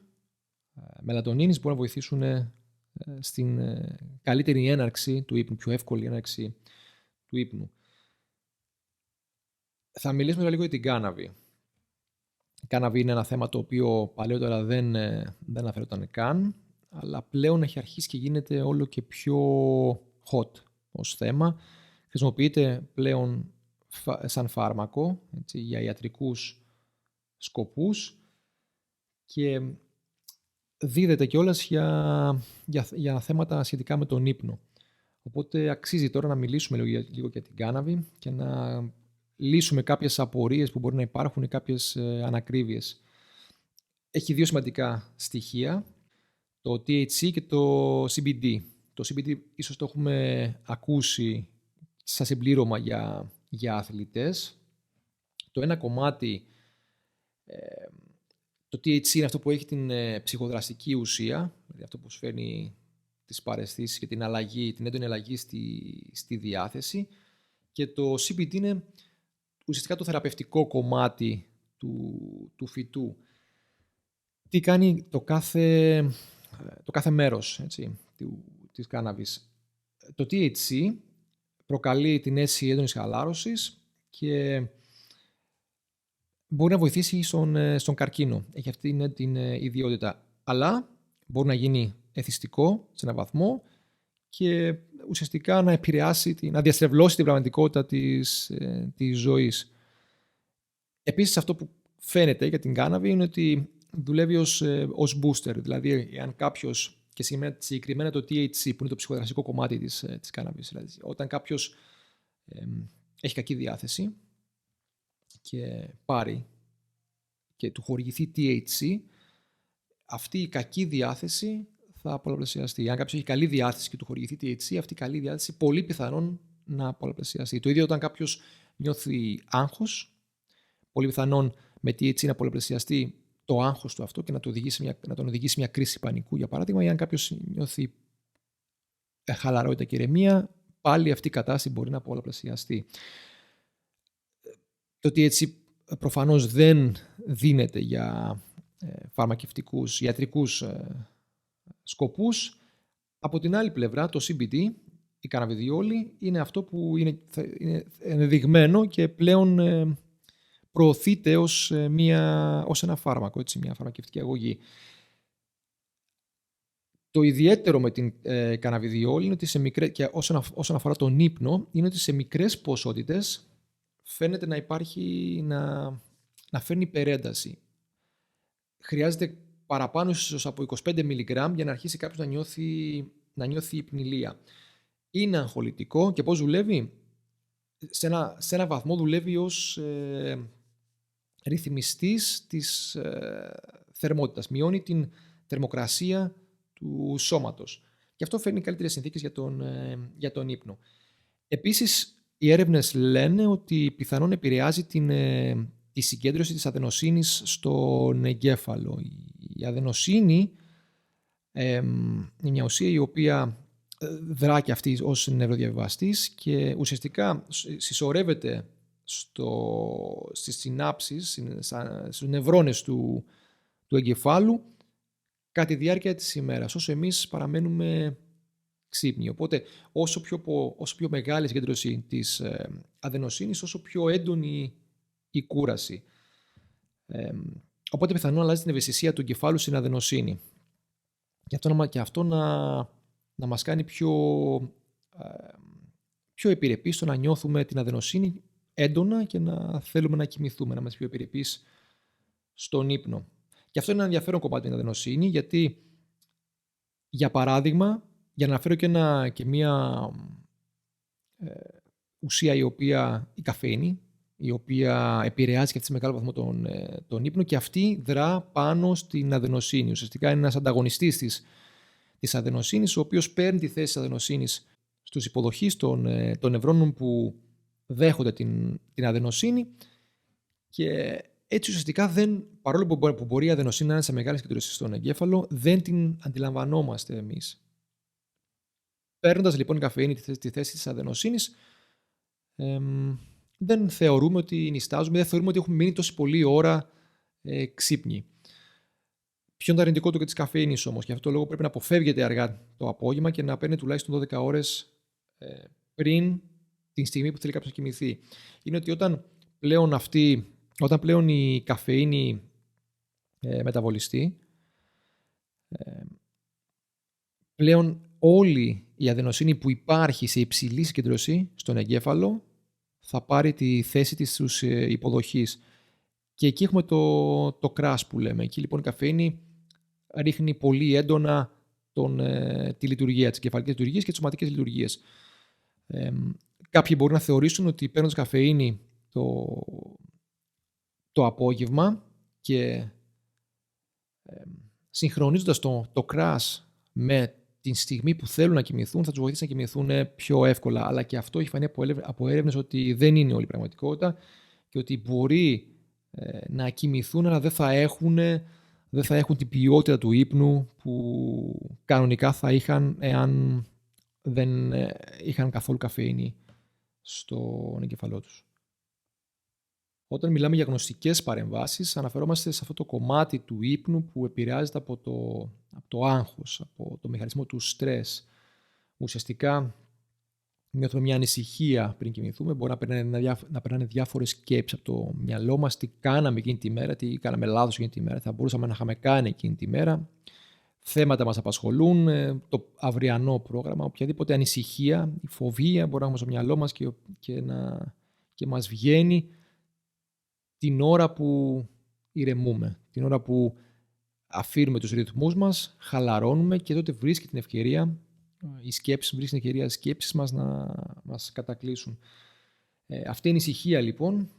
μελατονίνης μπορούν να βοηθήσουν στην καλύτερη έναρξη του ύπνου, πιο εύκολη έναρξη του ύπνου. Θα μιλήσουμε λίγο για την κάναβη. Η κάναβη είναι ένα θέμα το οποίο παλαιότερα δεν αναφερόταν καν, αλλά πλέον έχει αρχίσει και γίνεται όλο και πιο hot ως θέμα. Χρησιμοποιείται πλέον σαν φάρμακο, έτσι, για ιατρικούς σκοπούς, και δίδεται κιόλας για θέματα σχετικά με τον ύπνο. Οπότε αξίζει τώρα να μιλήσουμε λίγο για την κάναβη και να λύσουμε κάποιες απορίες που μπορεί να υπάρχουν ή κάποιες ανακρίβειες. Έχει δύο σημαντικά στοιχεία, το THC και το CBD. Το CBD ίσως το έχουμε ακούσει σαν συμπλήρωμα για αθλητές. Το ένα κομμάτι, το THC, είναι αυτό που έχει την ψυχοδραστική ουσία, δηλαδή αυτό που φέρνει τις παραισθήσεις και την έντονη αλλαγή στη διάθεση, και το CBD είναι ουσιαστικά το θεραπευτικό κομμάτι του φυτού. Τι κάνει το κάθε μέρος, έτσι, της κάναβης. Το THC προκαλεί την αίσθηση έντονης χαλάρωσης και μπορεί να βοηθήσει στον καρκίνο. Έχει αυτή την ιδιότητα. Αλλά μπορεί να γίνει εθιστικό σε έναν βαθμό και ουσιαστικά να επηρεάσει, να διαστρεβλώσει την πραγματικότητα της ζωής. Επίσης, αυτό που φαίνεται για την κάναβη είναι ότι δουλεύει ως booster. Δηλαδή, αν κάποιος, και συγκεκριμένα το THC, που είναι το ψυχοδραστικό κομμάτι της κάναβης, δηλαδή, όταν κάποιος έχει κακή διάθεση και πάρει και του χορηγηθεί THC, αυτή η κακή διάθεση θα πολλαπλασιαστεί. Αν κάποιος έχει καλή διάθεση και του χορηγηθεί THC, αυτή η καλή διάθεση πολύ πιθανόν να πολλαπλασιαστεί. Το ίδιο όταν κάποιος νιώθει άγχος, πολύ πιθανόν με THC να πολλαπλασιαστεί το άγχος του αυτό και να τον οδηγήσει μια κρίση πανικού, για παράδειγμα, ή αν κάποιος νιώθει χαλαρότητα και ηρεμία, πάλι αυτή η κατάσταση μπορεί να πολλαπλασιαστεί. Το THC προφανώς δεν δίνεται για φαρμακευτικούς, ιατρικούς σκοπούς. Από την άλλη πλευρά, το CBD, η καναβιδιόλη, είναι αυτό που είναι ενδεδειγμένο και πλέον προωθείται ως ένα φάρμακο, έτσι, μια φαρμακευτική αγωγή. Το ιδιαίτερο με την καναβιδιόλη είναι ότι και όσον αφορά τον ύπνο, είναι ότι σε μικρές ποσότητες φαίνεται να φέρνει υπερένταση. Χρειάζεται παραπάνω ίσως από 25 mg για να αρχίσει κάποιος να νιώθει νιώθει υπνηλία. Είναι αγχολητικό και πώς δουλεύει? Σε ένα βαθμό δουλεύει ως ρυθμιστής της θερμότητας. Μειώνει την θερμοκρασία του σώματος. Και αυτό φέρνει καλύτερες συνθήκες για τον ύπνο. Επίσης, οι έρευνες λένε ότι πιθανόν επηρεάζει τη συγκέντρωση της αδενοσίνης στον εγκέφαλο. Η αδενοσίνη είναι μια ουσία η οποία δρά και αυτή ως νευροδιαβιβαστής και ουσιαστικά συσσωρεύεται στις συνάψεις, στους νευρώνες του εγκεφάλου κατά τη διάρκεια της ημέρας, όσο εμείς παραμένουμε ξύπνοι. Οπότε όσο πιο μεγάλη η συγκέντρωση της αδενοσίνης, όσο πιο έντονη η κούραση. Οπότε πιθανόν αλλάζει την ευαισθησία του εγκεφάλου στην αδενοσίνη. Και αυτό να μας κάνει πιο επιρρεπείς στο να νιώθουμε την αδενοσίνη έντονα και να θέλουμε να κοιμηθούμε, να είμαστε πιο επιρρεπείς στον ύπνο. Και αυτό είναι ένα ενδιαφέρον κομμάτι με την αδενοσίνη, γιατί, για παράδειγμα, για να αναφέρω και μία ουσία η καφέινη, η οποία επηρεάζει και αυτή σε μεγάλο βαθμό τον ύπνο και αυτή δρά πάνω στην αδενοσίνη. Ουσιαστικά είναι ένας ανταγωνιστής της αδενοσίνης, ο οποίος παίρνει τη θέση της αδενοσίνης στους υποδοχείς των νευρώνων που δέχονται την αδενοσίνη και έτσι ουσιαστικά παρόλο που μπορεί η αδενοσίνη να είναι σε μεγάλη συγκέντρωση στον εγκέφαλο, δεν την αντιλαμβανόμαστε εμείς. Παίρνοντας λοιπόν η καφεΐνη τη θέση της αδενοσίνης, δεν θεωρούμε ότι νηστάζουμε, δεν θεωρούμε ότι έχουμε μείνει τόση πολλή ώρα ξύπνοι. Ποιο είναι το αρνητικό του και της καφεΐνης όμως? Και αυτό το λόγο πρέπει να αποφεύγεται αργά το απόγευμα και να παίρνει τουλάχιστον 12 ώρες πριν την στιγμή που θέλει κάποιος να κοιμηθεί. Είναι ότι όταν πλέον η καφεΐνη μεταβολιστεί, πλέον όλη η αδενοσίνη που υπάρχει σε υψηλή συγκέντρωση στον εγκέφαλο θα πάρει τη θέση της στους υποδοχείς. Και εκεί έχουμε το crash που λέμε. Εκεί λοιπόν η καφεΐνη ρίχνει πολύ έντονα τη λειτουργία, τις κεφαλικές λειτουργίες και τις σωματικές λειτουργίες. Κάποιοι μπορούν να θεωρήσουν ότι παίρνοντας καφεΐνη το απόγευμα και συγχρονίζοντας το crash με την στιγμή που θέλουν να κοιμηθούν, θα τους βοηθήσει να κοιμηθούν πιο εύκολα. Αλλά και αυτό έχει φανεί από έρευνες ότι δεν είναι όλη η πραγματικότητα και ότι μπορεί να κοιμηθούν, αλλά δεν θα έχουν την ποιότητα του ύπνου που κανονικά θα είχαν εάν δεν είχαν καθόλου καφεΐνη στον εγκεφαλό τους. Όταν μιλάμε για γνωστικές παρεμβάσεις, αναφερόμαστε σε αυτό το κομμάτι του ύπνου που επηρεάζεται από το άγχος, από το μηχανισμό του στρες. Ουσιαστικά νιώθουμε μια ανησυχία πριν κοιμηθούμε, μπορεί να περνάνε διάφορες σκέψεις από το μυαλό μας, τι κάναμε εκείνη τη μέρα, τι κάναμε λάθος εκείνη τη μέρα, θα μπορούσαμε να είχαμε κάνει εκείνη τη μέρα. Θέματα μας απασχολούν, το αυριανό πρόγραμμα, οποιαδήποτε ανησυχία, η φοβία μπορεί να έχουμε στο μυαλό μας και μας βγαίνει την ώρα που ηρεμούμε, την ώρα που αφήνουμε τους ρυθμούς μας, χαλαρώνουμε και τότε βρίσκει την ευκαιρία, οι σκέψεις μας να μας κατακλείσουν. Αυτή η ανησυχία λοιπόν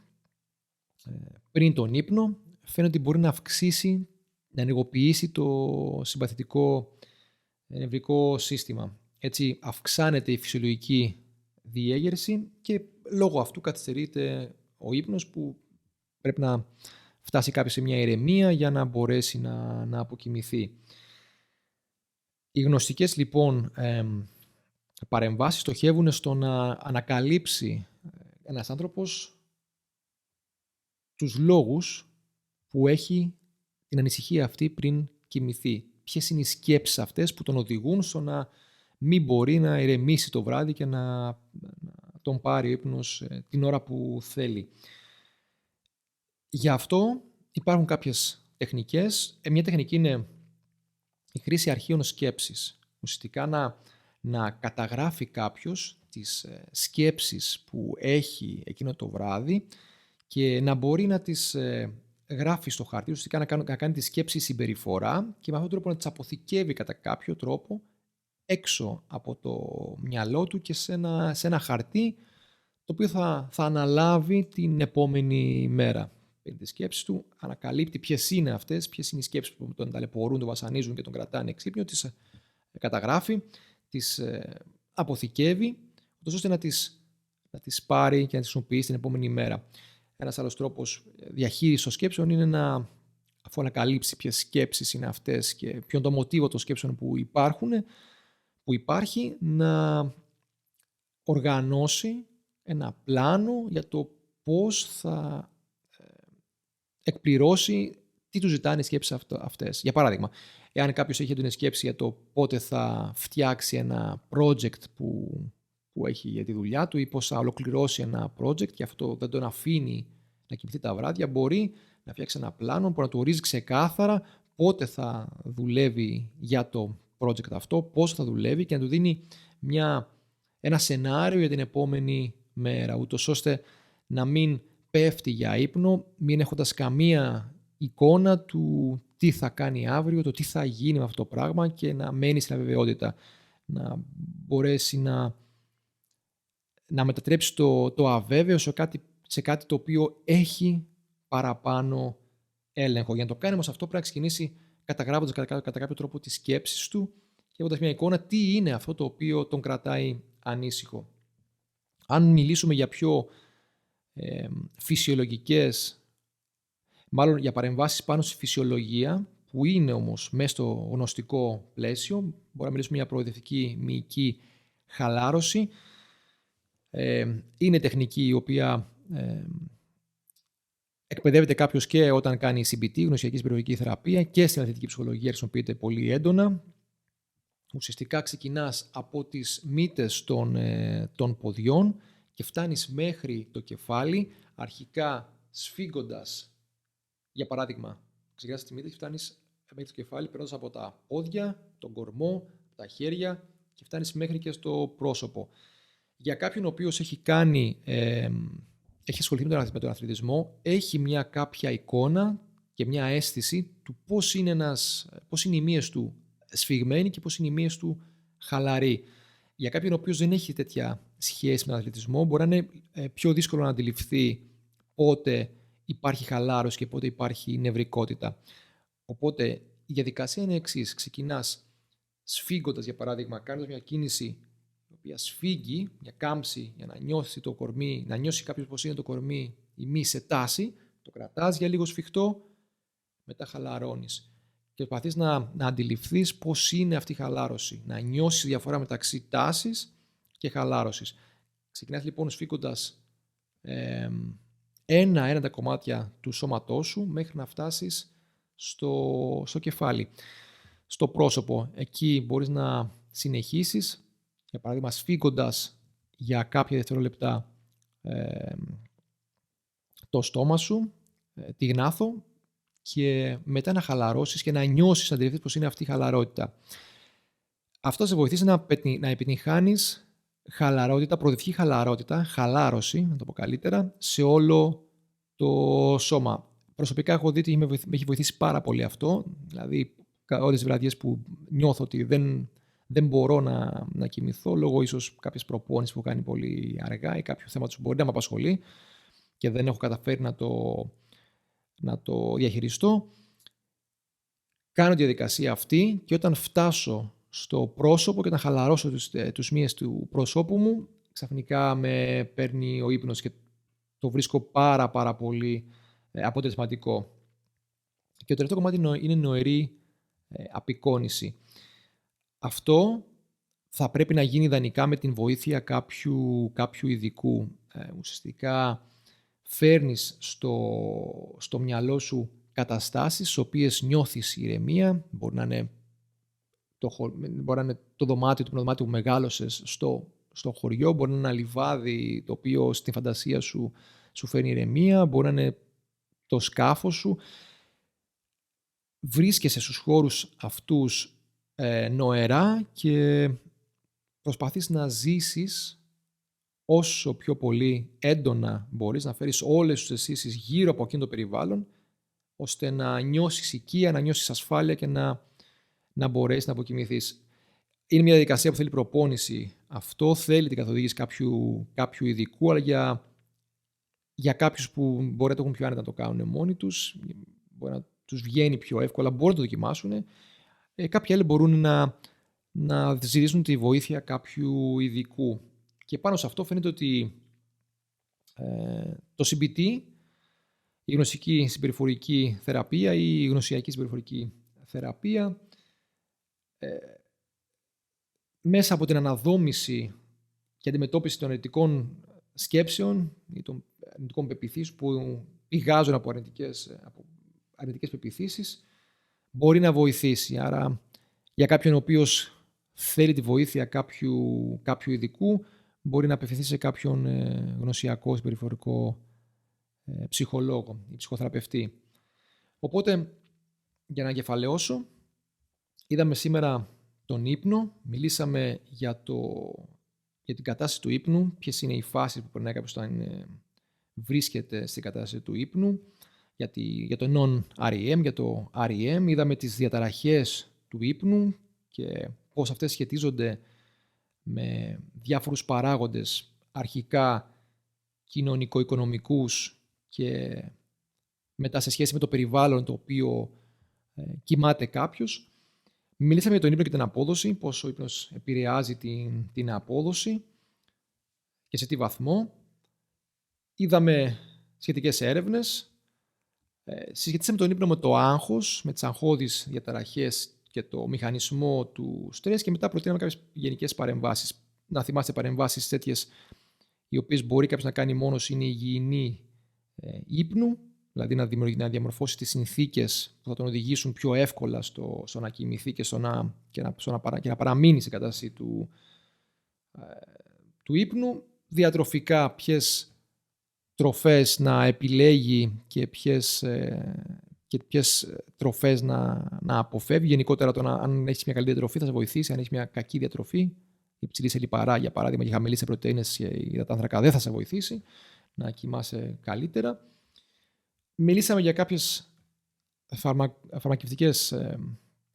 πριν τον ύπνο φαίνεται ότι μπορεί να αυξήσει, να ενεργοποιήσει το συμπαθητικό νευρικό σύστημα. Έτσι αυξάνεται η φυσιολογική διέγερση και λόγω αυτού καθυστερείται ο ύπνος που πρέπει να φτάσει κάποιος σε μια ηρεμία για να μπορέσει να αποκοιμηθεί. Οι γνωστικές λοιπόν παρεμβάσεις στοχεύουν στο να ανακαλύψει ένας άνθρωπος τους λόγους που έχει την ανησυχία αυτή πριν κοιμηθεί. Ποιες είναι οι σκέψεις αυτές που τον οδηγούν στο να μην μπορεί να ηρεμήσει το βράδυ και να τον πάρει ο ύπνος την ώρα που θέλει. Γι' αυτό υπάρχουν κάποιες τεχνικές. Μια τεχνική είναι η χρήση αρχείων σκέψης. Ουσιαστικά να καταγράφει κάποιος τις σκέψεις που έχει εκείνο το βράδυ και να μπορεί να τις γράφει στο χαρτί, ουσιαστικά να κάνει τη σκέψη συμπεριφορά και με αυτόν τον τρόπο να τις αποθηκεύει κατά κάποιο τρόπο έξω από το μυαλό του και σε ένα χαρτί το οποίο θα αναλάβει την επόμενη μέρα. Παίρνει τις σκέψεις του, ανακαλύπτει ποιες είναι αυτές, ποιες είναι οι σκέψεις που τον ταλαιπωρούν, τον βασανίζουν και τον κρατάνε εξύπνιο, τις καταγράφει, τις αποθηκεύει, ώστε να τις πάρει και να τις χρησιμοποιήσει την επόμενη μέρα. Ένας άλλος τρόπος διαχείρισης των σκέψεων είναι αφού ανακαλύψει ποιες σκέψεις είναι αυτές και ποιο είναι το μοτίβο των σκέψεων που υπάρχει, να οργανώσει ένα πλάνο για το πώς θα εκπληρώσει τι του ζητάνε οι σκέψεις αυτές. Για παράδειγμα, εάν κάποιος έχει έντονη σκέψη για το πότε θα φτιάξει ένα project που έχει για τη δουλειά του ή πώς θα ολοκληρώσει ένα project και αυτό δεν τον αφήνει να κοιμηθεί τα βράδια, μπορεί να φτιάξει ένα πλάνο που να του ορίζει ξεκάθαρα πότε θα δουλεύει για το project αυτό, πώς θα δουλεύει και να του δίνει ένα σενάριο για την επόμενη μέρα, ούτως ώστε να μην πέφτει για ύπνο, μην έχοντας καμία εικόνα του τι θα κάνει αύριο, το τι θα γίνει με αυτό το πράγμα και να μένει στην αβεβαιότητα. Να μπορέσει να μετατρέψει το αβέβαιο σε κάτι το οποίο έχει παραπάνω έλεγχο. Για να το κάνει όμως αυτό πρέπει να ξεκινήσει καταγράφοντας κατά κάποιο τρόπο τις σκέψεις του και έχοντας μια εικόνα τι είναι αυτό το οποίο τον κρατάει ανήσυχο. Αν μιλήσουμε για πιο φυσιολογικές, μάλλον για παρεμβάσεις πάνω στη φυσιολογία, που είναι όμως μέσα στο γνωστικό πλαίσιο, μπορεί να μιλήσουμε για προοδευτική μυϊκή χαλάρωση. Είναι τεχνική η οποία εκπαιδεύεται κάποιος και όταν κάνει CBT, γνωσιακή συμπεριφορική θεραπεία, και στην αθλητική ψυχολογία χρησιμοποιείται πολύ έντονα. Ουσιαστικά ξεκινάς από τις μύτες των ποδιών και φτάνεις μέχρι το κεφάλι, αρχικά σφίγγοντας, για παράδειγμα, ξεκινάς τη μύτη και φτάνεις μέχρι το κεφάλι, περνώντας από τα πόδια, τον κορμό, τα χέρια και φτάνεις μέχρι και στο πρόσωπο. Για κάποιον ο οποίος έχει ασχοληθεί με τον αθλητισμό, έχει μια κάποια εικόνα και μια αίσθηση του πώς είναι οι μύες του σφιγμένοι και πώς είναι οι μύες του χαλαροί. Για κάποιον ο οποίος δεν έχει τέτοια σχέση με τον αθλητισμό, μπορεί να είναι πιο δύσκολο να αντιληφθεί πότε υπάρχει χαλάρωση και πότε υπάρχει νευρικότητα. Οπότε η διαδικασία είναι εξής. Ξεκινάς σφίγγοντας, για παράδειγμα, κάνοντας μια κίνηση η οποία σφίγγει, μια κάμψη, για να νιώσει το κορμί, να νιώσει κάποιος πώς είναι το κορμί, η μύη σε τάση, το κρατάς για λίγο σφιχτό, μετά χαλαρώνεις. Και προσπαθείς να αντιληφθείς πώς είναι αυτή η χαλάρωση, να νιώσεις τη διαφορά μεταξύ τάσης και χαλάρωσης. Ξεκινάς λοιπόν σφίγγοντας ένα τα κομμάτια του σώματός σου μέχρι να φτάσεις στο κεφάλι. Στο πρόσωπο, εκεί μπορείς να συνεχίσεις, για παράδειγμα σφίγγοντας για κάποια δευτερόλεπτα το στόμα σου, τη γνάθο, και μετά να χαλαρώσεις και να νιώσεις, να αντιληφθείς πώς είναι αυτή η χαλαρότητα. Αυτό θα σε βοηθήσει να επιτυγχάνεις χαλαρότητα, προοδευτική χαλαρότητα, χαλάρωση, να το πω καλύτερα, σε όλο το σώμα. Προσωπικά έχω δει ότι με έχει βοηθήσει πάρα πολύ αυτό. Δηλαδή, όλες τις βραδιές που νιώθω ότι δεν μπορώ να κοιμηθώ, λόγω ίσως κάποιες προπόνησεις που κάνει πολύ αργά ή κάποιο θέμα που μπορεί να με απασχολεί και δεν έχω καταφέρει να το διαχειριστώ, κάνω τη διαδικασία αυτή και όταν φτάσω στο πρόσωπο και όταν χαλαρώσω τους μύες του προσώπου μου, ξαφνικά με παίρνει ο ύπνος και το βρίσκω πάρα πολύ αποτελεσματικό. Και το τελευταίο κομμάτι είναι νοερή απεικόνηση. Αυτό θα πρέπει να γίνει ιδανικά με την βοήθεια κάποιου ειδικού. Ουσιαστικά φέρνεις στο μυαλό σου καταστάσεις στις οποίες νιώθεις ηρεμία. Μπορεί να είναι το δωμάτιο που μεγάλωσες στο χωριό, μπορεί να είναι ένα λιβάδι το οποίο στην φαντασία σου φέρνει ηρεμία, μπορεί να είναι το σκάφος σου. Βρίσκεσαι στους χώρους αυτούς νοερά και προσπαθείς να ζήσεις όσο πιο πολύ έντονα μπορείς, να φέρεις όλες τις αισθήσεις γύρω από εκείνο το περιβάλλον, ώστε να νιώσεις οικία, να νιώσεις ασφάλεια και να μπορέσεις να αποκοιμηθείς. είναι μια διαδικασία που θέλει προπόνηση. Αυτό θέλει την καθοδήγηση κάποιου ειδικού, αλλά για κάποιους που μπορεί να το έχουν πιο άνετα να το κάνουν μόνοι τους, μπορεί να τους βγαίνει πιο εύκολα, μπορούν να το δοκιμάσουν. Κάποιοι άλλοι μπορούν να ζητήσουν τη βοήθεια κάποιου ειδικού. Και πάνω σε αυτό φαίνεται ότι το CBT, η γνωσική συμπεριφορική θεραπεία ή η γνωσιακή συμπεριφορική θεραπεία, μέσα από την αναδόμηση και αντιμετώπιση των αρνητικών σκέψεων ή των αρνητικών πεποιθήσεων που πηγάζουν από αρνητικές πεποιθήσεις, μπορεί να βοηθήσει. Άρα, για κάποιον ο οποίος θέλει τη βοήθεια κάποιου ειδικού, μπορεί να απευθυνθεί σε κάποιον γνωσιακό συμπεριφορικό ψυχολόγο ή ψυχοθεραπευτή. Οπότε, για να εγκεφαλαιώσω, είδαμε σήμερα τον ύπνο, μιλήσαμε για την κατάσταση του ύπνου, ποιες είναι οι φάσεις που περνάει κάποιος όταν βρίσκεται στην κατάσταση του ύπνου, για το non-REM, για το REM, είδαμε τις διαταραχές του ύπνου και πώς αυτές σχετίζονται με διάφορους παράγοντες, αρχικά κοινωνικο-οικονομικούς και μετά σε σχέση με το περιβάλλον το οποίο κοιμάται κάποιος. Μιλήσαμε για τον ύπνο και την απόδοση, πώς ο ύπνος επηρεάζει την απόδοση και σε τι βαθμό. Είδαμε σχετικές έρευνες. Συσχετίσαμε τον ύπνο με το άγχος, με τις αγχώδεις διαταραχές και το μηχανισμό του στρες και μετά προτείναμε κάποιες γενικές παρεμβάσεις. Να θυμάστε παρεμβάσεις τέτοιες οι οποίες μπορεί κάποιος να κάνει μόνος, είναι υγιεινή ύπνου, δηλαδή να διαμορφώσει τις συνθήκες που θα τον οδηγήσουν πιο εύκολα στο να κοιμηθεί και να παραμείνει στην κατάσταση του ύπνου. Διατροφικά, ποιες τροφές να επιλέγει και ποιες τροφές να αποφεύγει. Γενικότερα, αν έχεις μια καλή διατροφή θα σε βοηθήσει. Αν έχεις μια κακή διατροφή, υψηλή σε λιπαρά, για παράδειγμα, και χαμηλή σε πρωτεΐνες και υδατάνθρακα, δεν θα σε βοηθήσει να κοιμάσαι καλύτερα. Μιλήσαμε για κάποιες φαρμακευτικές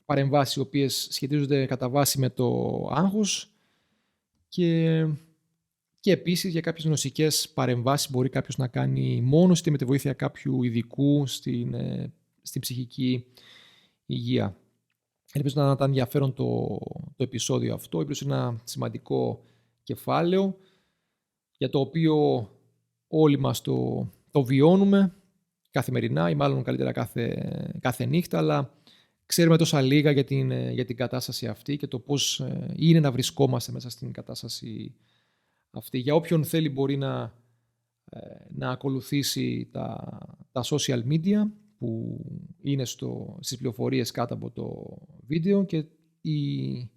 παρεμβάσεις, οι οποίες σχετίζονται κατά βάση με το άγχος και επίσης για κάποιες γνωσικές παρεμβάσεις μπορεί κάποιος να κάνει μόνος είτε με τη βοήθεια κάποιου ειδικού στην ψυχική υγεία. Ελπίζω να ήταν ενδιαφέρον το επεισόδιο αυτό. Ελπίζω είναι ένα σημαντικό κεφάλαιο για το οποίο όλοι μας το βιώνουμε καθημερινά ή μάλλον καλύτερα κάθε νύχτα, αλλά ξέρουμε τόσα λίγα για την κατάσταση αυτή και το πώς είναι να βρισκόμαστε μέσα στην κατάσταση αυτή. Για όποιον θέλει μπορεί να ακολουθήσει τα social media που είναι στις πληροφορίες κάτω από το βίντεο και η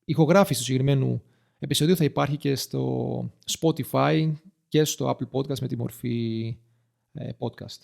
ηχογράφηση του συγκεκριμένου επεισοδίου θα υπάρχει και στο Spotify και στο Apple Podcast με τη μορφή podcast.